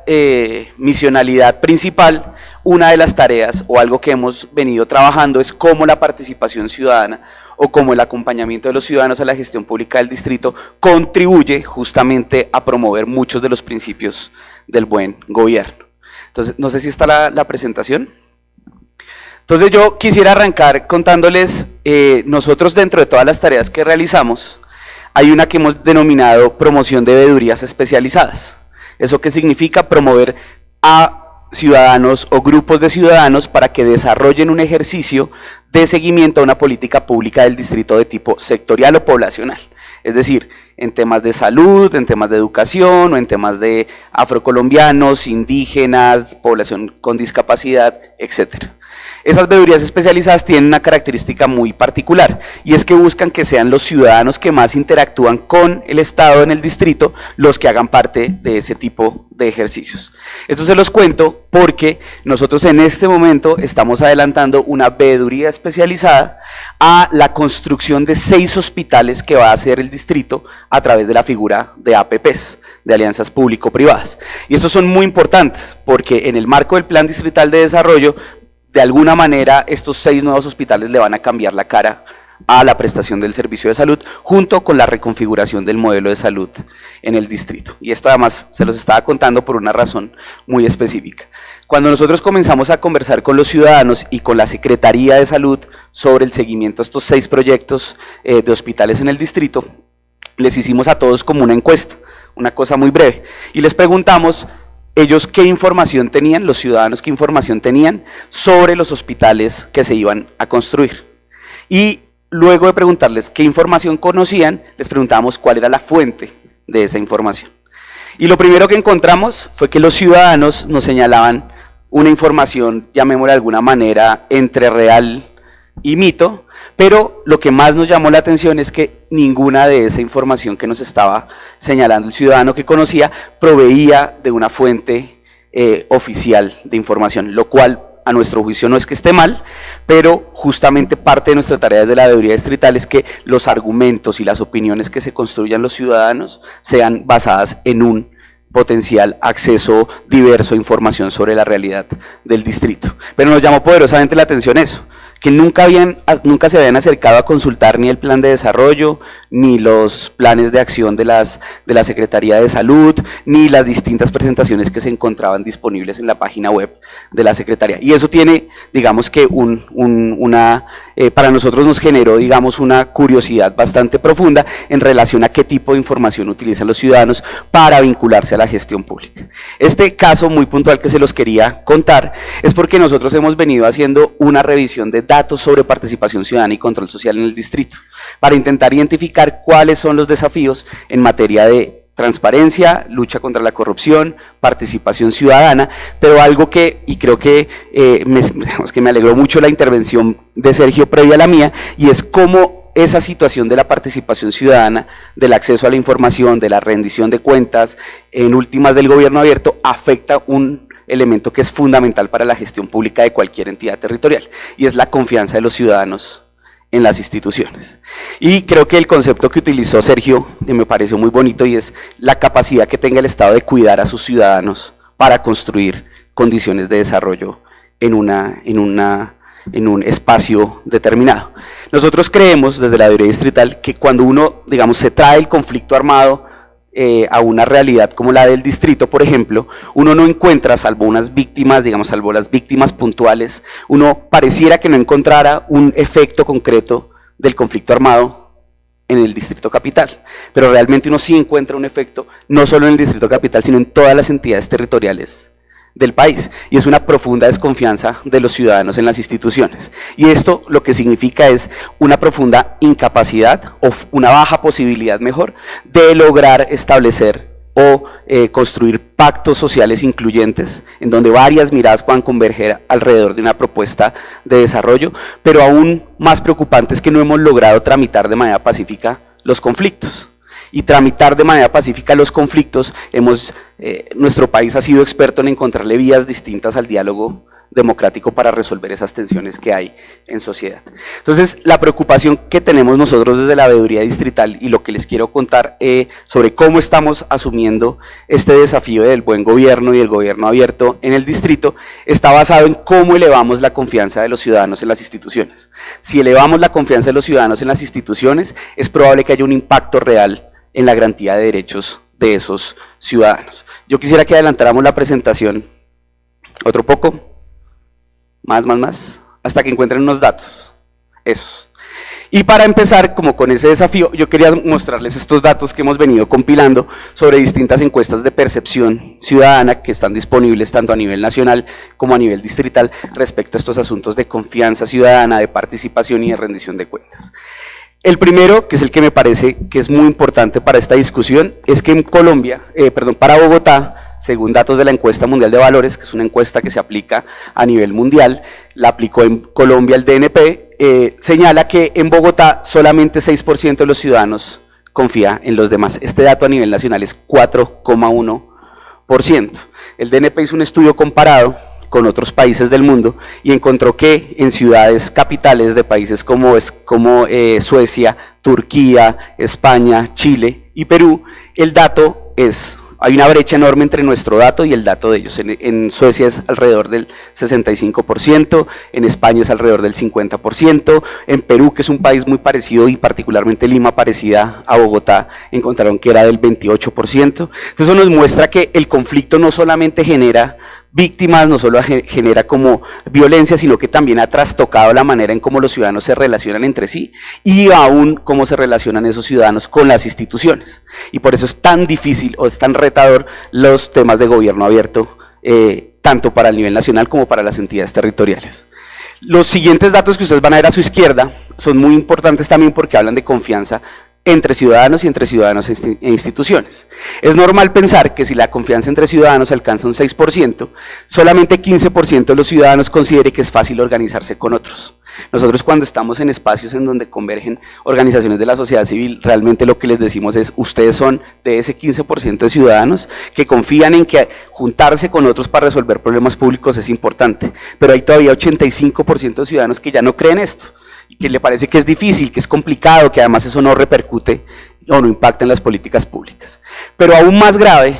misionalidad principal, una de las tareas o algo que hemos venido trabajando es cómo la participación ciudadana o cómo el acompañamiento de los ciudadanos a la gestión pública del distrito contribuye justamente a promover muchos de los principios del buen gobierno. Entonces, no sé si está la presentación. Entonces yo quisiera arrancar contándoles, nosotros dentro de todas las tareas que realizamos, hay una que hemos denominado promoción de veedurías especializadas. ¿Eso qué significa? Promover a ciudadanos o grupos de ciudadanos para que desarrollen un ejercicio de seguimiento a una política pública del distrito de tipo sectorial o poblacional. Es decir, en temas de salud, en temas de educación o en temas de afrocolombianos, indígenas, población con discapacidad, etc. Esas veedurías especializadas tienen una característica muy particular y es que buscan que sean los ciudadanos que más interactúan con el Estado en el distrito los que hagan parte de ese tipo de ejercicios. Esto se los cuento porque nosotros en este momento estamos adelantando una veeduría especializada a la construcción de 6 hospitales que va a hacer el distrito a través de la figura de APPs, de alianzas público-privadas. Y estos son muy importantes porque en el marco del Plan Distrital de Desarrollo, de alguna manera estos 6 nuevos hospitales le van a cambiar la cara a la prestación del servicio de salud junto con la reconfiguración del modelo de salud en el distrito. Y esto además se los estaba contando por una razón muy específica. Cuando nosotros comenzamos a conversar con los ciudadanos y con la Secretaría de Salud sobre el seguimiento a estos 6 proyectos de hospitales en el distrito, les hicimos a todos como una encuesta, una cosa muy breve, y les preguntamos ellos qué información tenían, los ciudadanos qué información tenían sobre los hospitales que se iban a construir. Y luego de preguntarles qué información conocían, les preguntamos cuál era la fuente de esa información. Y lo primero que encontramos fue que los ciudadanos nos señalaban una información, llamémosla de alguna manera, entre real y mito, pero lo que más nos llamó la atención es que ninguna de esa información que nos estaba señalando el ciudadano que conocía proveía de una fuente oficial de información, lo cual a nuestro juicio no es que esté mal, pero justamente parte de nuestra tarea desde la veeduría distrital es que los argumentos y las opiniones que se construyan los ciudadanos sean basadas en un potencial acceso diverso a información sobre la realidad del distrito. Pero nos llamó poderosamente la atención eso, que nunca se habían acercado a consultar ni el plan de desarrollo, ni los planes de acción de la Secretaría de Salud, ni las distintas presentaciones que se encontraban disponibles en la página web de la Secretaría. Y eso tiene, digamos que para nosotros nos generó, digamos, una curiosidad bastante profunda en relación a qué tipo de información utilizan los ciudadanos para vincularse a la gestión pública. Este caso muy puntual que se los quería contar es porque nosotros hemos venido haciendo una revisión de datos sobre participación ciudadana y control social en el distrito, para intentar identificar cuáles son los desafíos en materia de transparencia, lucha contra la corrupción, participación ciudadana, pero algo que, y creo que me alegró mucho la intervención de Sergio previa a la mía, y es cómo esa situación de la participación ciudadana, del acceso a la información, de la rendición de cuentas, en últimas del gobierno abierto, afecta un elemento que es fundamental para la gestión pública de cualquier entidad territorial, y es la confianza de los ciudadanos en las instituciones. Y creo que el concepto que utilizó Sergio me pareció muy bonito, y es la capacidad que tenga el Estado de cuidar a sus ciudadanos para construir condiciones de desarrollo en un espacio determinado. Nosotros creemos desde la veeduría distrital que cuando uno, digamos, se trae el conflicto armado a una realidad como la del distrito, por ejemplo, uno no encuentra, salvo unas víctimas, digamos, salvo las víctimas puntuales, uno pareciera que no encontrara un efecto concreto del conflicto armado en el distrito capital, pero realmente uno sí encuentra un efecto, no solo en el distrito capital, sino en todas las entidades territoriales del país, y es una profunda desconfianza de los ciudadanos en las instituciones. Y esto lo que significa es una profunda incapacidad o una baja posibilidad, mejor, de lograr establecer o construir pactos sociales incluyentes, en donde varias miradas puedan converger alrededor de una propuesta de desarrollo, pero aún más preocupante es que no hemos logrado tramitar de manera pacífica los conflictos. Y tramitar de manera pacífica los conflictos, nuestro país ha sido experto en encontrarle vías distintas al diálogo democrático para resolver esas tensiones que hay en sociedad. Entonces, la preocupación que tenemos nosotros desde la veeduría distrital y lo que les quiero contar sobre cómo estamos asumiendo este desafío del buen gobierno y el gobierno abierto en el distrito, está basado en cómo elevamos la confianza de los ciudadanos en las instituciones. Si elevamos la confianza de los ciudadanos en las instituciones, es probable que haya un impacto real en la garantía de derechos de esos ciudadanos. Yo quisiera que adelantáramos la presentación otro poco, más, hasta que encuentren unos datos, esos. Y para empezar, como con ese desafío, yo quería mostrarles estos datos que hemos venido compilando sobre distintas encuestas de percepción ciudadana que están disponibles tanto a nivel nacional como a nivel distrital respecto a estos asuntos de confianza ciudadana, de participación y de rendición de cuentas. El primero, que es el que me parece que es muy importante para esta discusión, es que en Colombia, para Bogotá, según datos de la encuesta mundial de valores, que es una encuesta que se aplica a nivel mundial, la aplicó en Colombia el DNP, señala que en Bogotá solamente 6% de los ciudadanos confía en los demás. Este dato a nivel nacional es 4,1%. El DNP hizo un estudio comparado con otros países del mundo y encontró que en ciudades capitales de países como Suecia, Turquía, España, Chile y Perú, el dato hay una brecha enorme entre nuestro dato y el dato de ellos. En Suecia es alrededor del 65%, en España es alrededor del 50%, en Perú, que es un país muy parecido y particularmente Lima, parecida a Bogotá, encontraron que era del 28%. Entonces eso nos muestra que el conflicto no solamente genera víctimas, no solo genera como violencia, sino que también ha trastocado la manera en cómo los ciudadanos se relacionan entre sí y aún cómo se relacionan esos ciudadanos con las instituciones. Y por eso es tan difícil o es tan retador los temas de gobierno abierto, tanto para el nivel nacional como para las entidades territoriales. Los siguientes datos que ustedes van a ver a su izquierda son muy importantes también porque hablan de confianza entre ciudadanos y entre ciudadanos e instituciones. Es normal pensar que si la confianza entre ciudadanos alcanza un 6%, solamente 15% de los ciudadanos considere que es fácil organizarse con otros. Nosotros cuando estamos en espacios en donde convergen organizaciones de la sociedad civil, realmente lo que les decimos es, ustedes son de ese 15% de ciudadanos que confían en que juntarse con otros para resolver problemas públicos es importante, pero hay todavía 85% de ciudadanos que ya no creen esto, que le parece que es difícil, que es complicado, que además eso no repercute o no impacta en las políticas públicas. Pero aún más grave,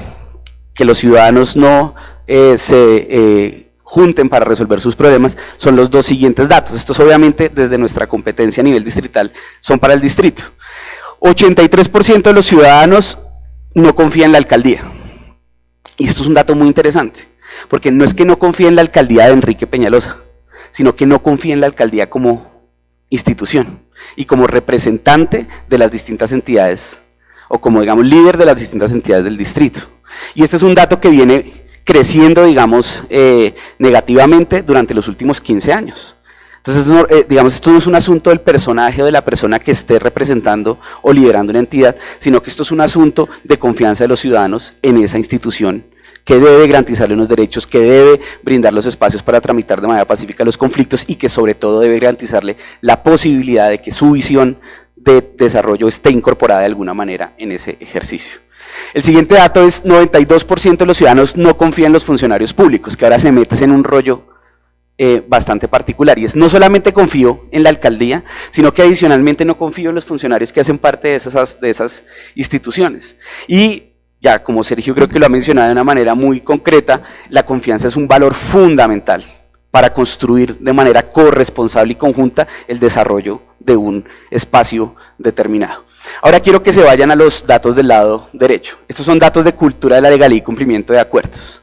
que los ciudadanos no se junten para resolver sus problemas, son los dos siguientes datos. Estos obviamente desde nuestra competencia a nivel distrital son para el distrito. 83% de los ciudadanos no confían en la alcaldía. Y esto es un dato muy interesante, porque no es que no confíen en la alcaldía de Enrique Peñalosa, sino que no confíen en la alcaldía como institución y como representante de las distintas entidades o como digamos líder de las distintas entidades del distrito. Y este es un dato que viene creciendo digamos negativamente durante los últimos 15 años. Entonces digamos esto no es un asunto del personaje o de la persona que esté representando o liderando una entidad, sino que esto es un asunto de confianza de los ciudadanos en esa institución que debe garantizarle unos derechos, que debe brindar los espacios para tramitar de manera pacífica los conflictos y que sobre todo debe garantizarle la posibilidad de que su visión de desarrollo esté incorporada de alguna manera en ese ejercicio. El siguiente dato es 92% de los ciudadanos no confían en los funcionarios públicos, que ahora se meten en un rollo bastante particular, y es no solamente confío en la alcaldía, sino que adicionalmente no confío en los funcionarios que hacen parte de esas instituciones. Y ya, como Sergio creo que lo ha mencionado de una manera muy concreta, la confianza es un valor fundamental para construir de manera corresponsable y conjunta el desarrollo de un espacio determinado. Ahora quiero que se vayan a los datos del lado derecho. Estos son datos de cultura de la legalidad y cumplimiento de acuerdos.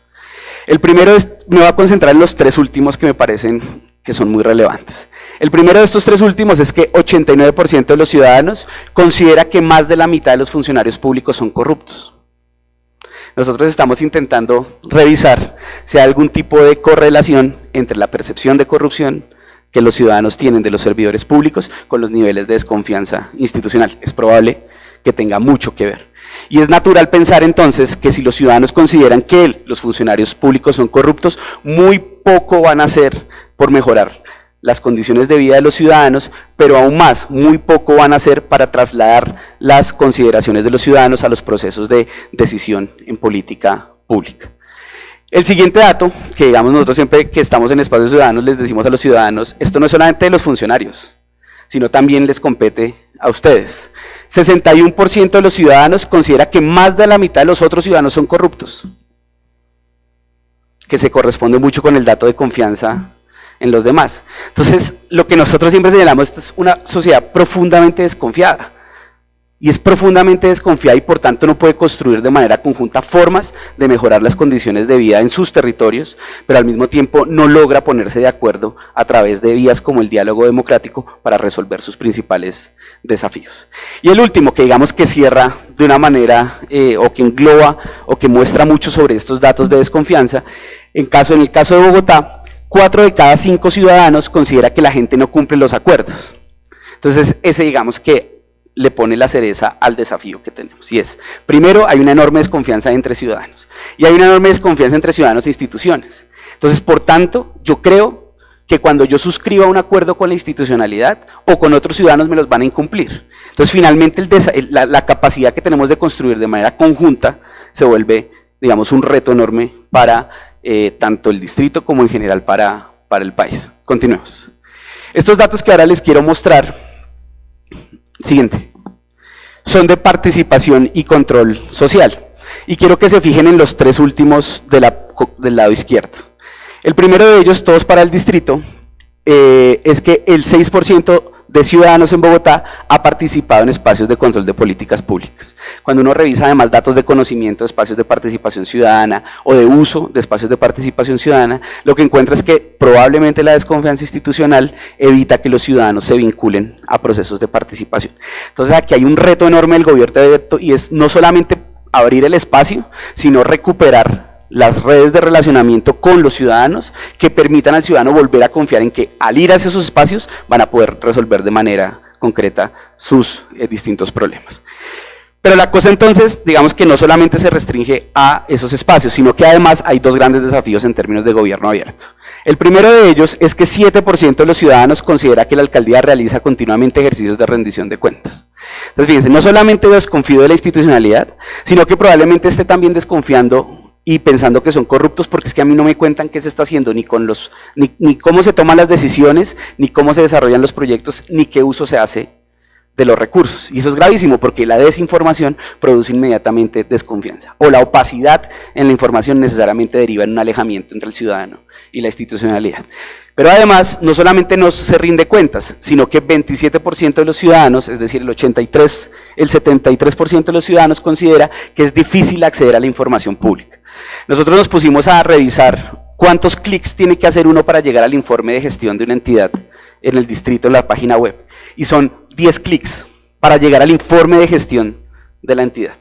El primero me voy a concentrar en los tres últimos que me parecen que son muy relevantes. El primero de estos tres últimos es que 89% de los ciudadanos considera que más de la mitad de los funcionarios públicos son corruptos. Nosotros estamos intentando revisar si hay algún tipo de correlación entre la percepción de corrupción que los ciudadanos tienen de los servidores públicos con los niveles de desconfianza institucional. Es probable que tenga mucho que ver. Y es natural pensar entonces que si los ciudadanos consideran que los funcionarios públicos son corruptos, muy poco van a hacer por mejorar las condiciones de vida de los ciudadanos, pero aún más, muy poco van a hacer para trasladar las consideraciones de los ciudadanos a los procesos de decisión en política pública. El siguiente dato, que digamos nosotros siempre que estamos en espacios ciudadanos les decimos a los ciudadanos, esto no es solamente de los funcionarios, sino también les compete a ustedes. 61% de los ciudadanos considera que más de la mitad de los otros ciudadanos son corruptos, que se corresponde mucho con el dato de confianza en los demás. Entonces, lo que nosotros siempre señalamos es una sociedad profundamente desconfiada, y es profundamente desconfiada y por tanto no puede construir de manera conjunta formas de mejorar las condiciones de vida en sus territorios, pero al mismo tiempo no logra ponerse de acuerdo a través de vías como el diálogo democrático para resolver sus principales desafíos. Y el último, que digamos que cierra de una manera o que engloba o que muestra mucho sobre estos datos de desconfianza, en el caso de Bogotá, 4 de cada 5 ciudadanos considera que la gente no cumple los acuerdos. Entonces, ese digamos que le pone la cereza al desafío que tenemos. Y es, primero, hay una enorme desconfianza entre ciudadanos. Y hay una enorme desconfianza entre ciudadanos e instituciones. Entonces, por tanto, yo creo que cuando yo suscriba un acuerdo con la institucionalidad o con otros ciudadanos me los van a incumplir. Entonces, finalmente, la capacidad que tenemos de construir de manera conjunta se vuelve, digamos, un reto enorme para tanto el distrito como en general para el país. Continuemos. Estos datos que ahora les quiero mostrar, siguiente, son de participación y control social. Y quiero que se fijen en los 3 últimos del lado izquierdo. El primero de ellos, todos para el distrito, es que el 6% de ciudadanos en Bogotá ha participado en espacios de control de políticas públicas. Cuando uno revisa además datos de conocimiento de espacios de participación ciudadana o de uso de espacios de participación ciudadana, lo que encuentra es que probablemente la desconfianza institucional evita que los ciudadanos se vinculen a procesos de participación. Entonces aquí hay un reto enorme del gobierno abierto y es no solamente abrir el espacio, sino recuperar las redes de relacionamiento con los ciudadanos que permitan al ciudadano volver a confiar en que al ir a esos espacios van a poder resolver de manera concreta sus distintos problemas. Pero la cosa entonces, digamos que no solamente se restringe a esos espacios, sino que además hay 2 grandes desafíos en términos de gobierno abierto. El primero de ellos es que 7% de los ciudadanos considera que la alcaldía realiza continuamente ejercicios de rendición de cuentas. Entonces fíjense, no solamente desconfío de la institucionalidad, sino que probablemente esté también desconfiando y pensando que son corruptos porque es que a mí no me cuentan qué se está haciendo, ni cómo se toman las decisiones, ni cómo se desarrollan los proyectos, ni qué uso se hace de los recursos. Y eso es gravísimo porque la desinformación produce inmediatamente desconfianza. O la opacidad en la información necesariamente deriva en un alejamiento entre el ciudadano y la institucionalidad. Pero además, no solamente no se rinde cuentas, sino que 27% de los ciudadanos, es decir, el 73% de los ciudadanos considera que es difícil acceder a la información pública. Nosotros nos pusimos a revisar cuántos clics tiene que hacer uno para llegar al informe de gestión de una entidad en el distrito, en la página web. Y son 10 clics para llegar al informe de gestión de la entidad.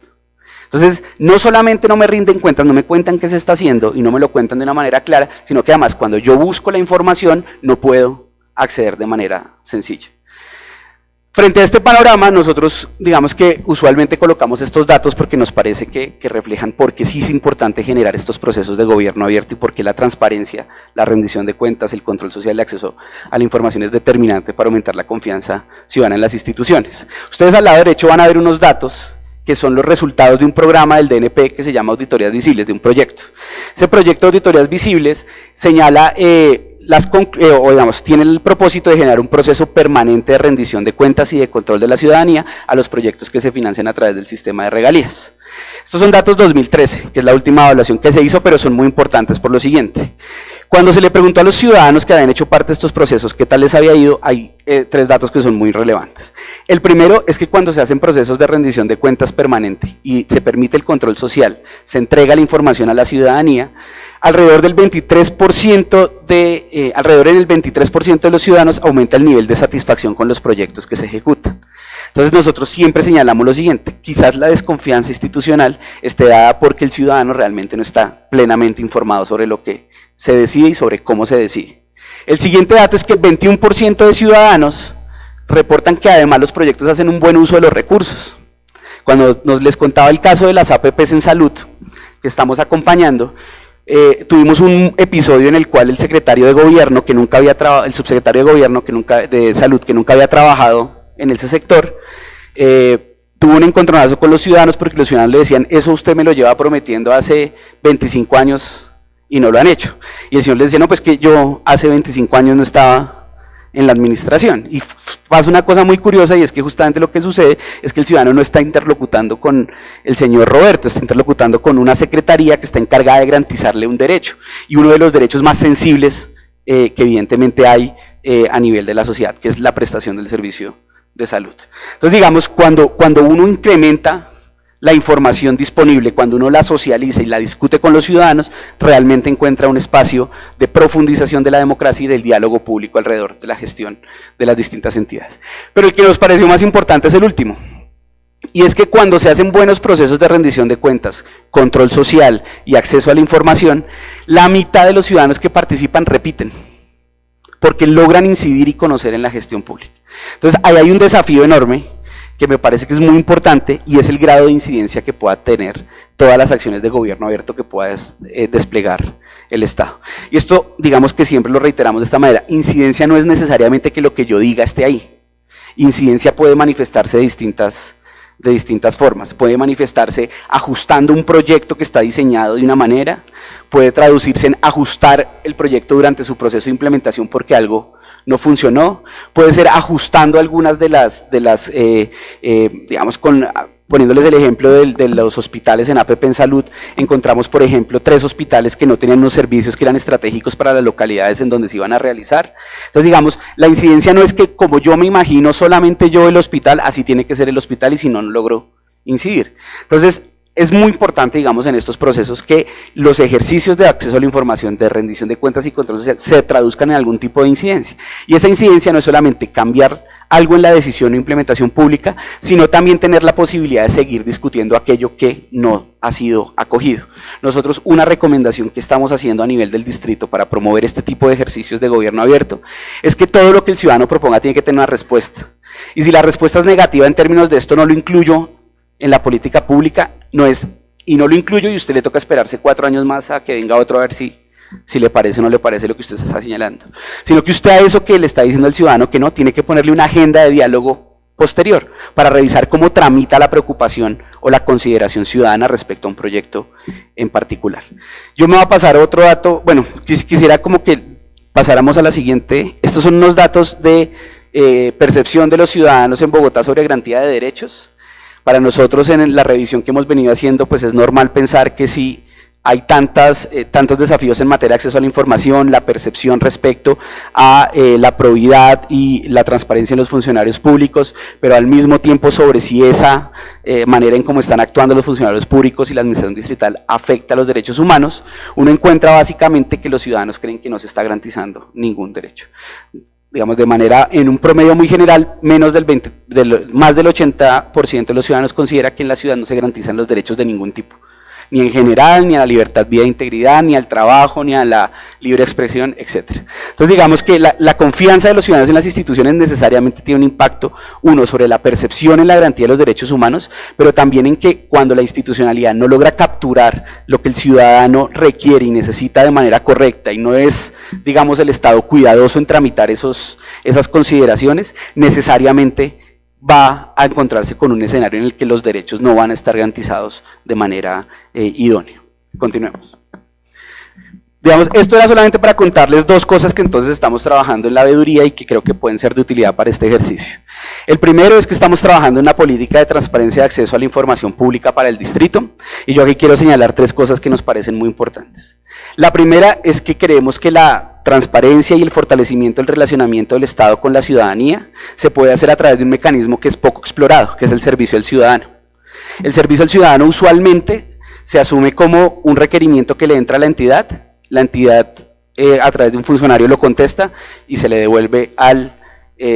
Entonces, no solamente no me rinden cuentas, no me cuentan qué se está haciendo y no me lo cuentan de una manera clara, sino que además cuando yo busco la información no puedo acceder de manera sencilla. Frente a este panorama, nosotros digamos que usualmente colocamos estos datos porque nos parece que reflejan por qué sí es importante generar estos procesos de gobierno abierto y por qué la transparencia, la rendición de cuentas, el control social y el acceso a la información es determinante para aumentar la confianza ciudadana en las instituciones. Ustedes al lado derecho van a ver unos datos que son los resultados de un programa del DNP que se llama Auditorías Visibles, de un proyecto. Ese proyecto de Auditorías Visibles señala tiene el propósito de generar un proceso permanente de rendición de cuentas y de control de la ciudadanía a los proyectos que se financian a través del sistema de regalías. Estos son datos 2013, que es la última evaluación que se hizo, pero son muy importantes por lo siguiente. Cuando se le preguntó a los ciudadanos que habían hecho parte de estos procesos qué tal les había ido, hay 3 datos que son muy relevantes. El primero es que cuando se hacen procesos de rendición de cuentas permanente y se permite el control social, se entrega la información a la ciudadanía, alrededor en el 23% de los ciudadanos aumenta el nivel de satisfacción con los proyectos que se ejecutan. Entonces nosotros siempre señalamos lo siguiente, quizás la desconfianza institucional esté dada porque el ciudadano realmente no está plenamente informado sobre lo que se decide y sobre cómo se decide. El siguiente dato es que el 21% de ciudadanos reportan que además los proyectos hacen un buen uso de los recursos. Cuando les contaba el caso de las APPs en salud, que estamos acompañando, tuvimos un episodio en el cual el secretario de gobierno, que nunca había el subsecretario de gobierno de salud, que nunca había trabajado en ese sector, tuvo un encontronazo con los ciudadanos porque los ciudadanos le decían, eso usted me lo lleva prometiendo hace 25 años y no lo han hecho. Y el señor les decía, no, pues que yo hace 25 años no estaba en la administración. Y pasa una cosa muy curiosa, y es que justamente lo que sucede es que el ciudadano no está interlocutando con el señor Roberto, está interlocutando con una secretaría que está encargada de garantizarle un derecho, y uno de los derechos más sensibles que evidentemente hay a nivel de la sociedad, que es la prestación del servicio de salud. Entonces, digamos, cuando uno incrementa la información disponible, cuando uno la socializa y la discute con los ciudadanos, realmente encuentra un espacio de profundización de la democracia y del diálogo público alrededor de la gestión de las distintas entidades. Pero el que nos pareció más importante es el último, y es que cuando se hacen buenos procesos de rendición de cuentas, control social y acceso a la información, la mitad de los ciudadanos que participan repiten, porque logran incidir y conocer en la gestión pública. Entonces, ahí hay un desafío enorme que me parece que es muy importante, y es el grado de incidencia que pueda tener todas las acciones de gobierno abierto que pueda desplegar el Estado. Y esto, digamos que siempre lo reiteramos de esta manera, incidencia no es necesariamente que lo que yo diga esté ahí. Incidencia puede manifestarse de distintas formas, puede manifestarse ajustando un proyecto que está diseñado de una manera, puede traducirse en ajustar el proyecto durante su proceso de implementación porque algo no funcionó, puede ser ajustando algunas digamos, poniéndoles el ejemplo de los hospitales en APP en salud, encontramos, por ejemplo, 3 hospitales que no tenían unos servicios que eran estratégicos para las localidades en donde se iban a realizar. Entonces, digamos, la incidencia no es que como yo me imagino solamente yo el hospital, así tiene que ser el hospital, y si no, no logro incidir. Entonces, es muy importante, digamos, en estos procesos que los ejercicios de acceso a la información, de rendición de cuentas y control social se traduzcan en algún tipo de incidencia. Y esa incidencia no es solamente cambiar algo en la decisión o implementación pública, sino también tener la posibilidad de seguir discutiendo aquello que no ha sido acogido. Nosotros, una recomendación que estamos haciendo a nivel del distrito para promover este tipo de ejercicios de gobierno abierto, es que todo lo que el ciudadano proponga tiene que tener una respuesta. Y si la respuesta es negativa en términos de esto no lo incluyo en la política pública, no lo incluyo, y usted le toca esperarse 4 años más a que venga otro a ver si le parece o no le parece lo que usted está señalando. Sino que usted a eso que le está diciendo al ciudadano que no, tiene que ponerle una agenda de diálogo posterior para revisar cómo tramita la preocupación o la consideración ciudadana respecto a un proyecto en particular. Yo me voy a pasar a otro dato, bueno, quisiera como que pasáramos a la siguiente. Estos son unos datos de percepción de los ciudadanos en Bogotá sobre garantía de derechos. Para nosotros, en la revisión que hemos venido haciendo, pues es normal pensar que si hay tantos desafíos en materia de acceso a la información, la percepción respecto a la probidad y la transparencia en los funcionarios públicos, pero al mismo tiempo sobre si esa manera en cómo están actuando los funcionarios públicos y la administración distrital afecta a los derechos humanos, uno encuentra básicamente que los ciudadanos creen que no se está garantizando ningún derecho. Digamos, de manera, en un promedio muy general, más del 80% de los ciudadanos considera que en la ciudad no se garantizan los derechos de ningún tipo, ni en general, ni a la libertad, vida e integridad, ni al trabajo, ni a la libre expresión, etc. Entonces, digamos que la confianza de los ciudadanos en las instituciones necesariamente tiene un impacto, uno, sobre la percepción en la garantía de los derechos humanos, pero también en que cuando la institucionalidad no logra capturar lo que el ciudadano requiere y necesita de manera correcta, y no es, digamos, el Estado cuidadoso en tramitar esas consideraciones, necesariamente va a encontrarse con un escenario en el que los derechos no van a estar garantizados de manera idónea. Continuemos. Digamos, esto era solamente para contarles 2 cosas que entonces estamos trabajando en la veeduría y que creo que pueden ser de utilidad para este ejercicio. El primero es que estamos trabajando en una política de transparencia de acceso a la información pública para el distrito, y yo aquí quiero señalar 3 cosas que nos parecen muy importantes. La primera es que creemos que la transparencia y el fortalecimiento del relacionamiento del Estado con la ciudadanía se puede hacer a través de un mecanismo que es poco explorado, que es el servicio al ciudadano. El servicio al ciudadano usualmente se asume como un requerimiento que le entra a la entidad a través de un funcionario lo contesta y se le devuelve al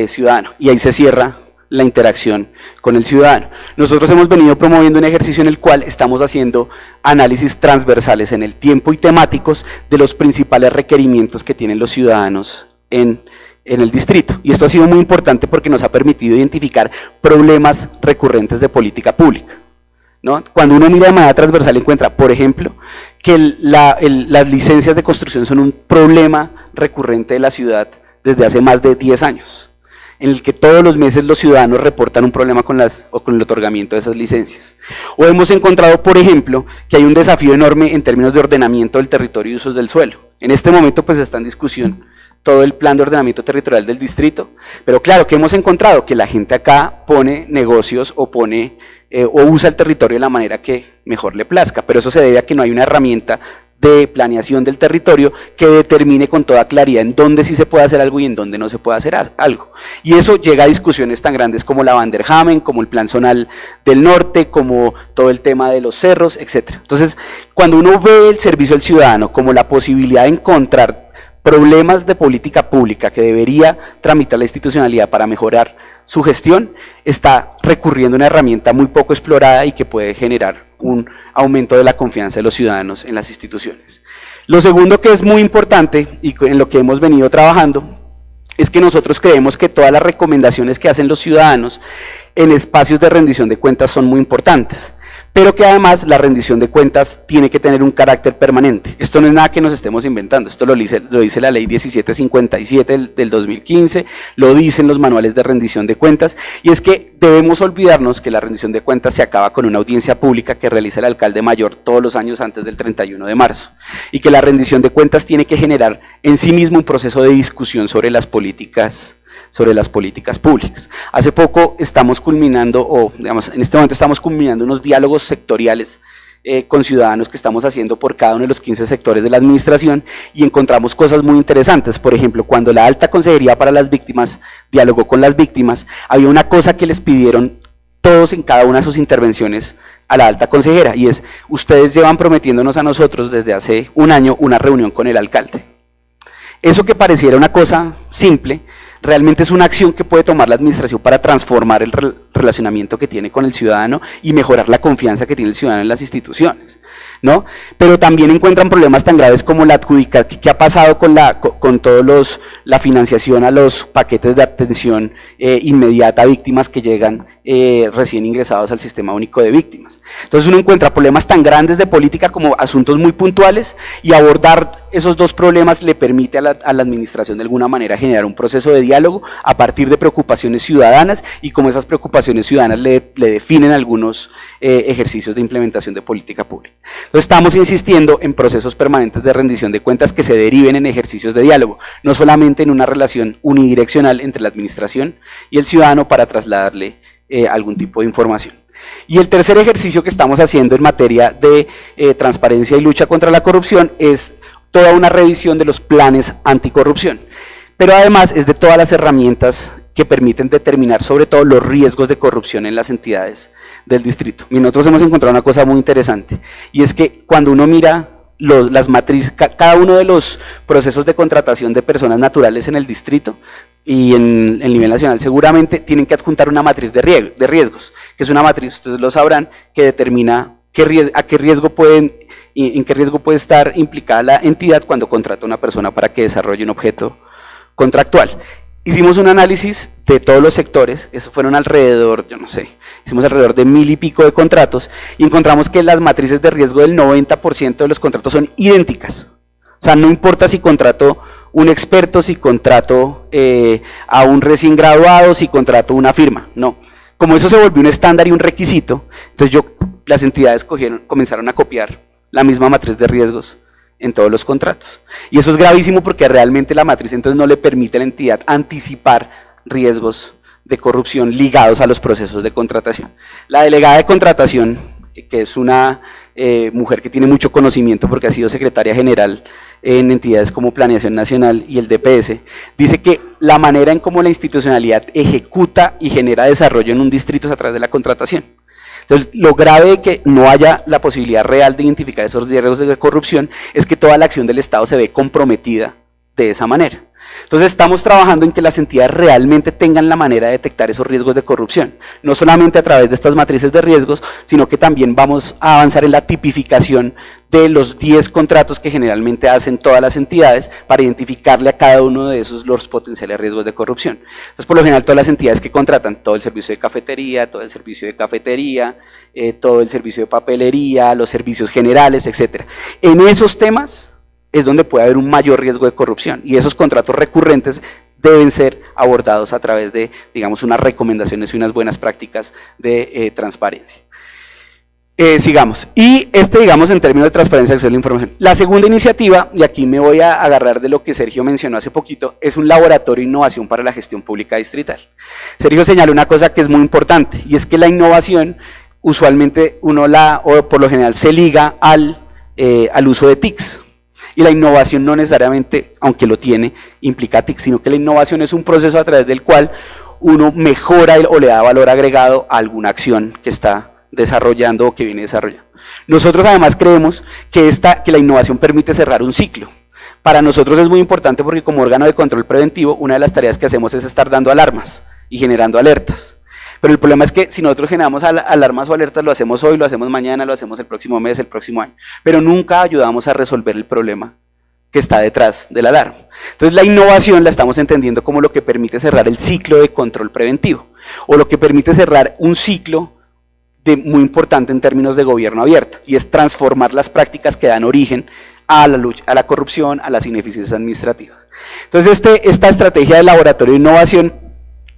ciudadano, y ahí se cierra la interacción con el ciudadano. Nosotros hemos venido promoviendo un ejercicio en el cual estamos haciendo análisis transversales en el tiempo y temáticos de los principales requerimientos que tienen los ciudadanos en el distrito, y esto ha sido muy importante porque nos ha permitido identificar problemas recurrentes de política pública. ¿no? Cuando uno mira de manera transversal encuentra, por ejemplo, que las licencias de construcción son un problema recurrente de la ciudad desde hace más de 10 años, en el que todos los meses los ciudadanos reportan un problema con el otorgamiento de esas licencias. O hemos encontrado, por ejemplo, que hay un desafío enorme en términos de ordenamiento del territorio y usos del suelo. En este momento pues está en discusión todo el plan de ordenamiento territorial del distrito, pero claro, ¿qué hemos encontrado? Que la gente acá pone negocios o usa el territorio de la manera que mejor le plazca, pero eso se debe a que no hay una herramienta de planeación del territorio que determine con toda claridad en dónde sí se puede hacer algo y en dónde no se puede hacer algo. Y eso llega a discusiones tan grandes como la Van der Hamen, como el Plan Zonal del Norte, como todo el tema de los cerros, etc. Entonces, cuando uno ve el servicio al ciudadano como la posibilidad de encontrar problemas de política pública que debería tramitar la institucionalidad para mejorar su gestión, está recurriendo a una herramienta muy poco explorada y que puede generar un aumento de la confianza de los ciudadanos en las instituciones. Lo segundo que es muy importante y en lo que hemos venido trabajando es que nosotros creemos que todas las recomendaciones que hacen los ciudadanos en espacios de rendición de cuentas son muy importantes, pero que además la rendición de cuentas tiene que tener un carácter permanente. Esto no es nada que nos estemos inventando, esto lo dice la ley 1757 del 2015, lo dicen los manuales de rendición de cuentas, y es que debemos olvidarnos que la rendición de cuentas se acaba con una audiencia pública que realiza el alcalde mayor todos los años antes del 31 de marzo, y que la rendición de cuentas tiene que generar en sí mismo un proceso de discusión sobre las políticas públicas. Hace poco estamos culminando, en este momento estamos culminando unos diálogos sectoriales con ciudadanos que estamos haciendo por cada uno de los 15 sectores de la administración y encontramos cosas muy interesantes. Por ejemplo, cuando la Alta Consejería para las Víctimas dialogó con las víctimas, había una cosa que les pidieron todos en cada una de sus intervenciones a la Alta Consejera, y es: ustedes llevan prometiéndonos a nosotros desde hace un año una reunión con el alcalde. Eso que pareciera una cosa simple, realmente es una acción que puede tomar la administración para transformar el relacionamiento que tiene con el ciudadano y mejorar la confianza que tiene el ciudadano en las instituciones, ¿no? Pero también encuentran problemas tan graves como la adjudicación, ¿qué ha pasado con la financiación a los paquetes de atención inmediata a víctimas que llegan recién ingresados al Sistema Único de Víctimas? Entonces uno encuentra problemas tan grandes de política como asuntos muy puntuales, y abordar esos dos problemas le permite a la administración de alguna manera generar un proceso de diálogo a partir de preocupaciones ciudadanas, y como esas preocupaciones ciudadanas le definen algunos ejercicios de implementación de política pública. Entonces estamos insistiendo en procesos permanentes de rendición de cuentas que se deriven en ejercicios de diálogo, no solamente en una relación unidireccional entre la administración y el ciudadano para trasladarle algún tipo de información. Y el tercer ejercicio que estamos haciendo en materia de transparencia y lucha contra la corrupción es toda una revisión de los planes anticorrupción, pero además es de todas las herramientas que permiten determinar sobre todo los riesgos de corrupción en las entidades del distrito. Y nosotros hemos encontrado una cosa muy interesante, y es que cuando uno mira las matrices, cada uno de los procesos de contratación de personas naturales en el distrito y en el nivel nacional seguramente tienen que adjuntar una matriz de riesgos, que es una matriz, ustedes lo sabrán, que determina en qué riesgo puede estar implicada la entidad cuando contrata a una persona para que desarrolle un objeto contractual. Hicimos un análisis de todos los sectores, eso fueron alrededor, hicimos alrededor de 1000 y pico de contratos, y encontramos que las matrices de riesgo del 90% de los contratos son idénticas. O sea, no importa si contrato un experto, si contrato a un recién graduado, si contrato una firma, no. Como eso se volvió un estándar y un requisito, entonces las entidades comenzaron a copiar la misma matriz de riesgos en todos los contratos. Y eso es gravísimo porque realmente la matriz entonces no le permite a la entidad anticipar riesgos de corrupción ligados a los procesos de contratación. La delegada de contratación, que es una mujer que tiene mucho conocimiento porque ha sido secretaria general en entidades como Planeación Nacional y el DPS, dice que la manera en cómo la institucionalidad ejecuta y genera desarrollo en un distrito es a través de la contratación. Entonces, lo grave de que no haya la posibilidad real de identificar esos riesgos de corrupción es que toda la acción del Estado se ve comprometida de esa manera. Entonces estamos trabajando en que las entidades realmente tengan la manera de detectar esos riesgos de corrupción, no solamente a través de estas matrices de riesgos, sino que también vamos a avanzar en la tipificación de los 10 contratos que generalmente hacen todas las entidades para identificarle a cada uno de esos los potenciales riesgos de corrupción. Entonces, por lo general, todas las entidades que contratan todo el servicio de cafetería, todo el servicio de papelería, los servicios generales, etcétera. En esos temas es donde puede haber un mayor riesgo de corrupción y esos contratos recurrentes deben ser abordados a través de, digamos, unas recomendaciones y unas buenas prácticas de transparencia. Sigamos. Y digamos, en términos de transparencia y acceso a la información. La segunda iniciativa, y aquí me voy a agarrar de lo que Sergio mencionó hace poquito, es un laboratorio de innovación para la gestión pública distrital. Sergio señaló una cosa que es muy importante, y es que la innovación, usualmente o por lo general se liga al uso de TICs. Y la innovación no necesariamente, aunque lo tiene, implica TIC, sino que la innovación es un proceso a través del cual uno mejora o le da valor agregado a alguna acción que está desarrollando o que viene desarrollando. Nosotros además creemos que la innovación permite cerrar un ciclo. Para nosotros es muy importante porque como órgano de control preventivo, una de las tareas que hacemos es estar dando alarmas y generando alertas. Pero el problema es que si nosotros generamos alarmas o alertas, lo hacemos hoy, lo hacemos mañana, lo hacemos el próximo mes, el próximo año. Pero nunca ayudamos a resolver el problema que está detrás de la alarma. Entonces la innovación la estamos entendiendo como lo que permite cerrar el ciclo de control preventivo, o lo que permite cerrar un ciclo muy importante en términos de gobierno abierto, y es transformar las prácticas que dan origen a la lucha, a la corrupción, a las ineficiencias administrativas. Entonces esta estrategia de laboratorio de innovación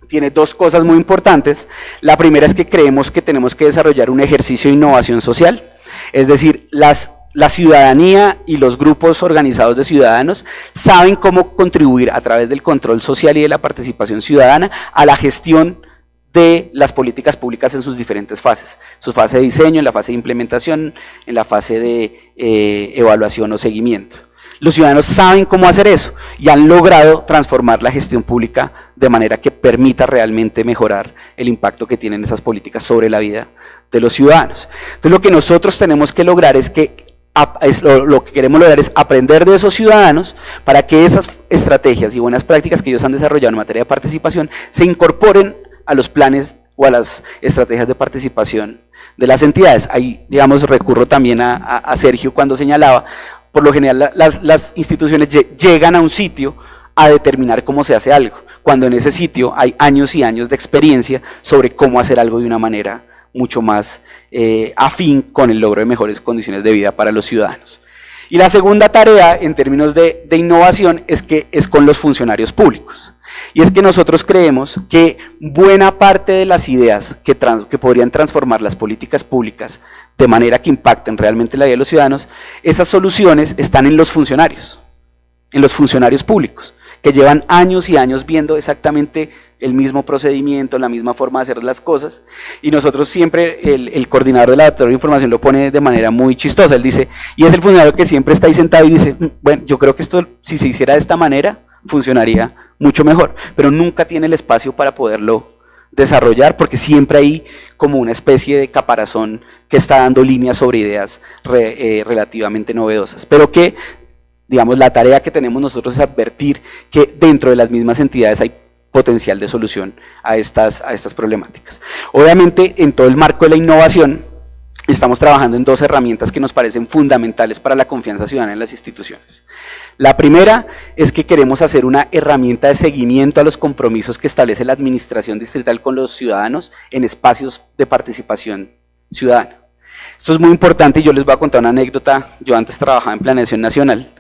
tiene dos cosas muy importantes. La primera es que creemos que tenemos que desarrollar un ejercicio de innovación social, es decir, la ciudadanía y los grupos organizados de ciudadanos saben cómo contribuir a través del control social y de la participación ciudadana a la gestión de las políticas públicas en sus diferentes fases, su fase de diseño, en la fase de implementación, en la fase de evaluación o seguimiento. Los ciudadanos saben cómo hacer eso y han logrado transformar la gestión pública de manera que permita realmente mejorar el impacto que tienen esas políticas sobre la vida de los ciudadanos. Entonces lo que nosotros tenemos que lograr es que lo que queremos lograr es aprender de esos ciudadanos para que esas estrategias y buenas prácticas que ellos han desarrollado en materia de participación se incorporen a los planes o a las estrategias de participación de las entidades. Ahí, digamos, recurro también a Sergio cuando señalaba, por lo general las instituciones llegan a un sitio a determinar cómo se hace algo, cuando en ese sitio hay años y años de experiencia sobre cómo hacer algo de una manera mucho más afín con el logro de mejores condiciones de vida para los ciudadanos. Y la segunda tarea en términos de innovación es con los funcionarios públicos. Y es que nosotros creemos que buena parte de las ideas que podrían transformar las políticas públicas de manera que impacten realmente la vida de los ciudadanos, esas soluciones están en los funcionarios públicos, que llevan años y años viendo exactamente el mismo procedimiento, la misma forma de hacer las cosas, y nosotros siempre, el coordinador del laboratorio de información lo pone de manera muy chistosa, él dice, y es el funcionario que siempre está ahí sentado y dice, bueno, yo creo que esto, si se hiciera de esta manera, funcionaría mucho mejor, pero nunca tiene el espacio para poderlo desarrollar, porque siempre hay como una especie de caparazón que está dando líneas sobre ideas relativamente novedosas, pero que, digamos, la tarea que tenemos nosotros es advertir que dentro de las mismas entidades hay potencial de solución a estas problemáticas. Obviamente, en todo el marco de la innovación, estamos trabajando en dos herramientas que nos parecen fundamentales para la confianza ciudadana en las instituciones. La primera es que queremos hacer una herramienta de seguimiento a los compromisos que establece la administración distrital con los ciudadanos en espacios de participación ciudadana. Esto es muy importante y yo les voy a contar una anécdota. Yo antes trabajaba en Planeación Nacional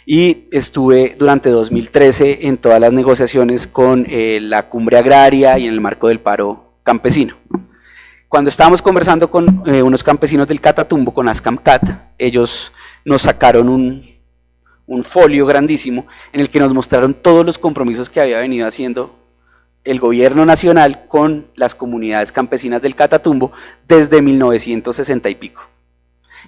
y estuve durante 2013 en todas las negociaciones con la cumbre agraria y en el marco del paro campesino. Cuando estábamos conversando con unos campesinos del Catatumbo, con ASCAMCAT, ellos nos sacaron un folio grandísimo en el que nos mostraron todos los compromisos que había venido haciendo el gobierno nacional con las comunidades campesinas del Catatumbo desde 1960 y pico.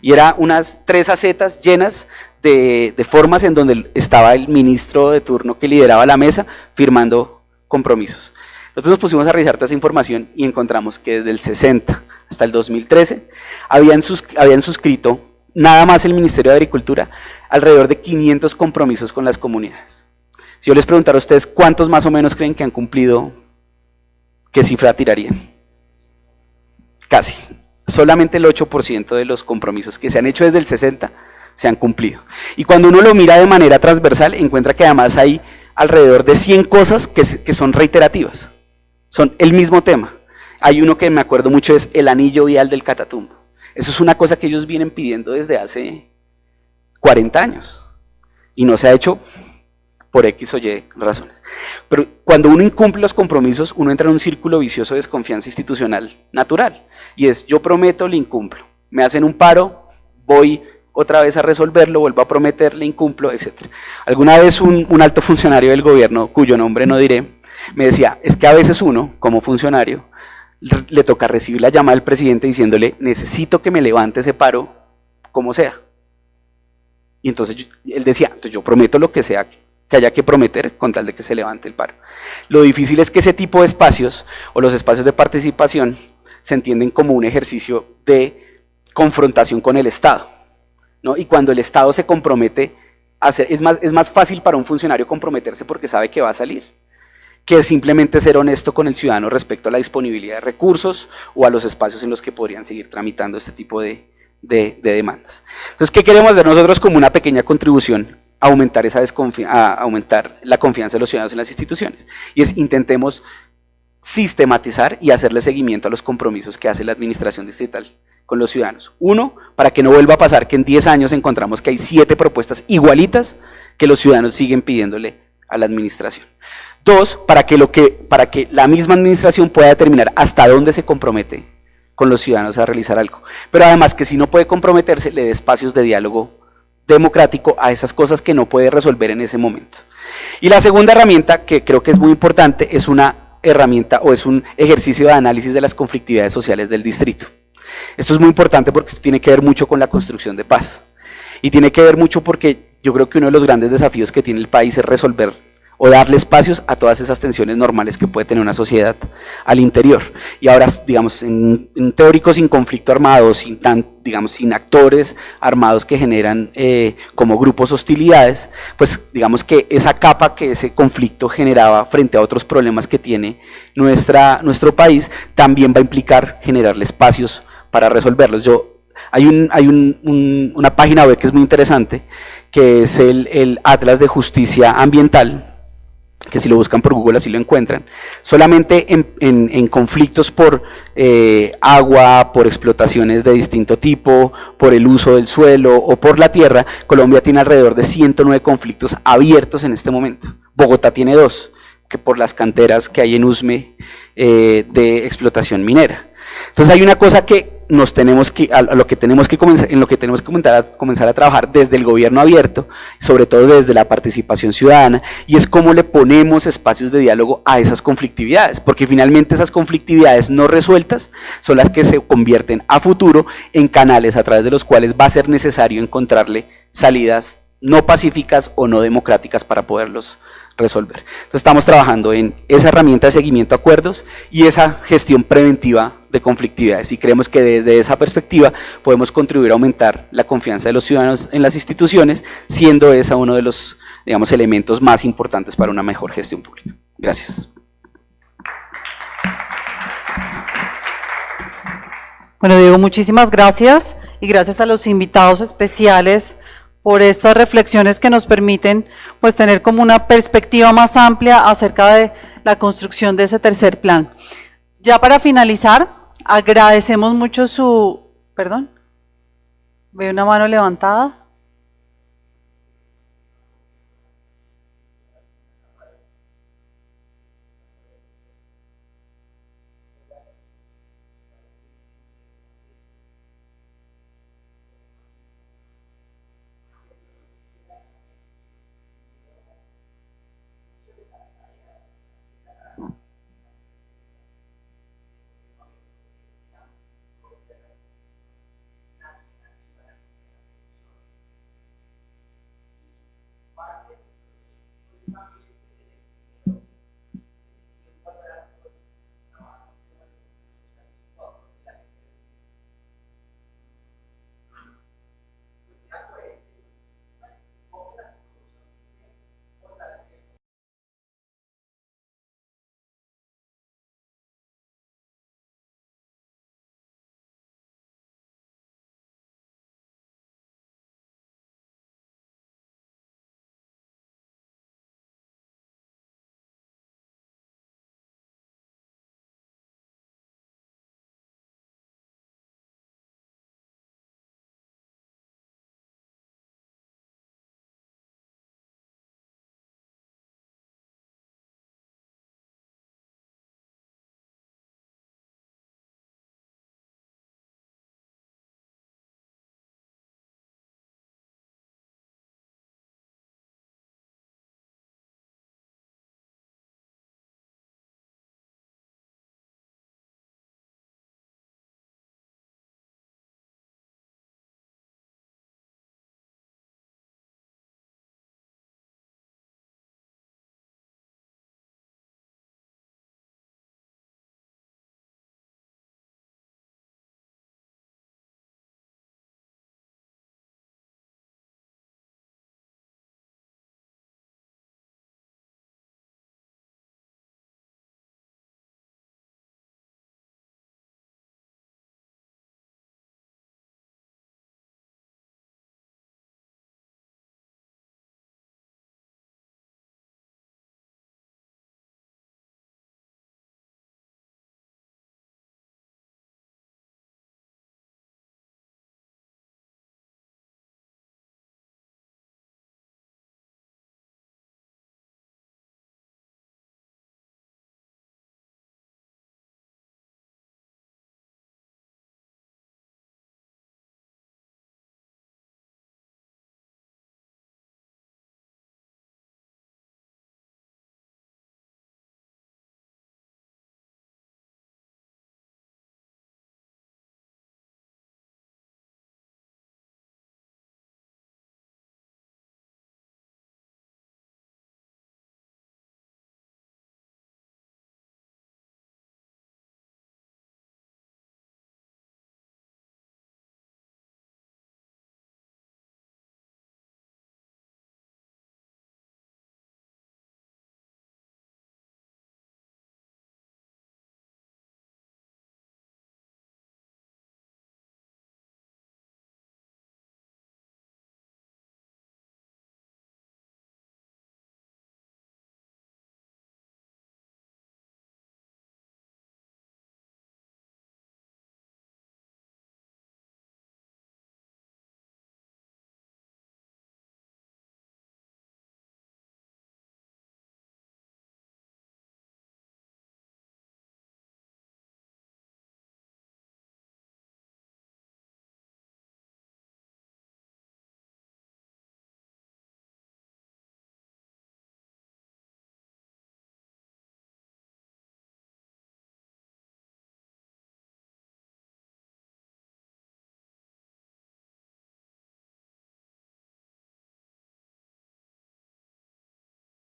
Y eran unas 3 acetas llenas de formas en donde estaba el ministro de turno que lideraba la mesa firmando compromisos. Nosotros nos pusimos a revisar toda esa información y encontramos que desde el 60 hasta el 2013 habían suscrito nada más el Ministerio de Agricultura alrededor de 500 compromisos con las comunidades. Si yo les preguntara a ustedes cuántos más o menos creen que han cumplido, ¿qué cifra tirarían? Casi. Solamente el 8% de los compromisos que se han hecho desde el 60 se han cumplido. Y cuando uno lo mira de manera transversal, encuentra que además hay alrededor de 100 cosas que son reiterativas. Son el mismo tema. Hay uno que me acuerdo mucho, es el anillo vial del Catatumbo. Eso es una cosa que ellos vienen pidiendo desde hace 40 años. Y no se ha hecho por X o Y razones. Pero cuando uno incumple los compromisos, uno entra en un círculo vicioso de desconfianza institucional natural. Y es, yo prometo, le incumplo. Me hacen un paro, voy otra vez a resolverlo, vuelvo a prometer, le incumplo, etc. Alguna vez un alto funcionario del gobierno, cuyo nombre no diré, me decía, es que a veces uno, como funcionario, le toca recibir la llamada del presidente diciéndole, necesito que me levante ese paro, como sea. Y entonces él decía, entonces yo prometo lo que sea que haya que prometer con tal de que se levante el paro. Lo difícil es que ese tipo de espacios, o los espacios de participación, se entienden como un ejercicio de confrontación con el Estado, ¿no? Y cuando el Estado se compromete a hacer, es más fácil para un funcionario comprometerse porque sabe que va a salir, que simplemente ser honesto con el ciudadano respecto a la disponibilidad de recursos o a los espacios en los que podrían seguir tramitando este tipo de demandas. Entonces, ¿qué queremos hacer nosotros como una pequeña contribución a aumentar, aumentar la confianza de los ciudadanos en las instituciones? Y es, intentemos sistematizar y hacerle seguimiento a los compromisos que hace la administración distrital con los ciudadanos. Uno, para que no vuelva a pasar que en 10 años encontramos que hay 7 propuestas igualitas que los ciudadanos siguen pidiéndole a la administración. Dos, para que la misma administración pueda determinar hasta dónde se compromete con los ciudadanos a realizar algo. Pero además que si no puede comprometerse, le dé espacios de diálogo democrático a esas cosas que no puede resolver en ese momento. Y la segunda herramienta, que creo que es muy importante, es una herramienta o es un ejercicio de análisis de las conflictividades sociales del distrito. Esto es muy importante porque esto tiene que ver mucho con la construcción de paz. Y tiene que ver mucho porque yo creo que uno de los grandes desafíos que tiene el país es resolver o darle espacios a todas esas tensiones normales que puede tener una sociedad al interior. Y ahora, digamos, en un teórico sin conflicto armado, sin actores armados que generan como grupos hostilidades, pues digamos que esa capa que ese conflicto generaba frente a otros problemas que tiene nuestro país, también va a implicar generarle espacios para resolverlos. Hay una página web que es muy interesante, que es el Atlas de Justicia Ambiental, que si lo buscan por Google así lo encuentran. Solamente en conflictos por agua, por explotaciones de distinto tipo, por el uso del suelo o por la tierra, Colombia tiene alrededor de 109 conflictos abiertos en este momento. Bogotá tiene 2, que por las canteras que hay en Usme de explotación minera. Entonces hay una cosa que en lo que tenemos que comenzar a trabajar desde el gobierno abierto, sobre todo desde la participación ciudadana, y es cómo le ponemos espacios de diálogo a esas conflictividades, porque finalmente esas conflictividades no resueltas son las que se convierten a futuro en canales a través de los cuales va a ser necesario encontrarle salidas no pacíficas o no democráticas para poderlos resolver. Entonces estamos trabajando en esa herramienta de seguimiento a acuerdos y esa gestión preventiva de conflictividades, y creemos que desde esa perspectiva podemos contribuir a aumentar la confianza de los ciudadanos en las instituciones, siendo esa uno de los, digamos, elementos más importantes para una mejor gestión pública. Gracias. Bueno, Diego, muchísimas gracias, y gracias a los invitados especiales por estas reflexiones que nos permiten pues tener como una perspectiva más amplia acerca de la construcción de ese tercer plan. Ya para finalizar, agradecemos mucho su... Perdón, veo una mano levantada.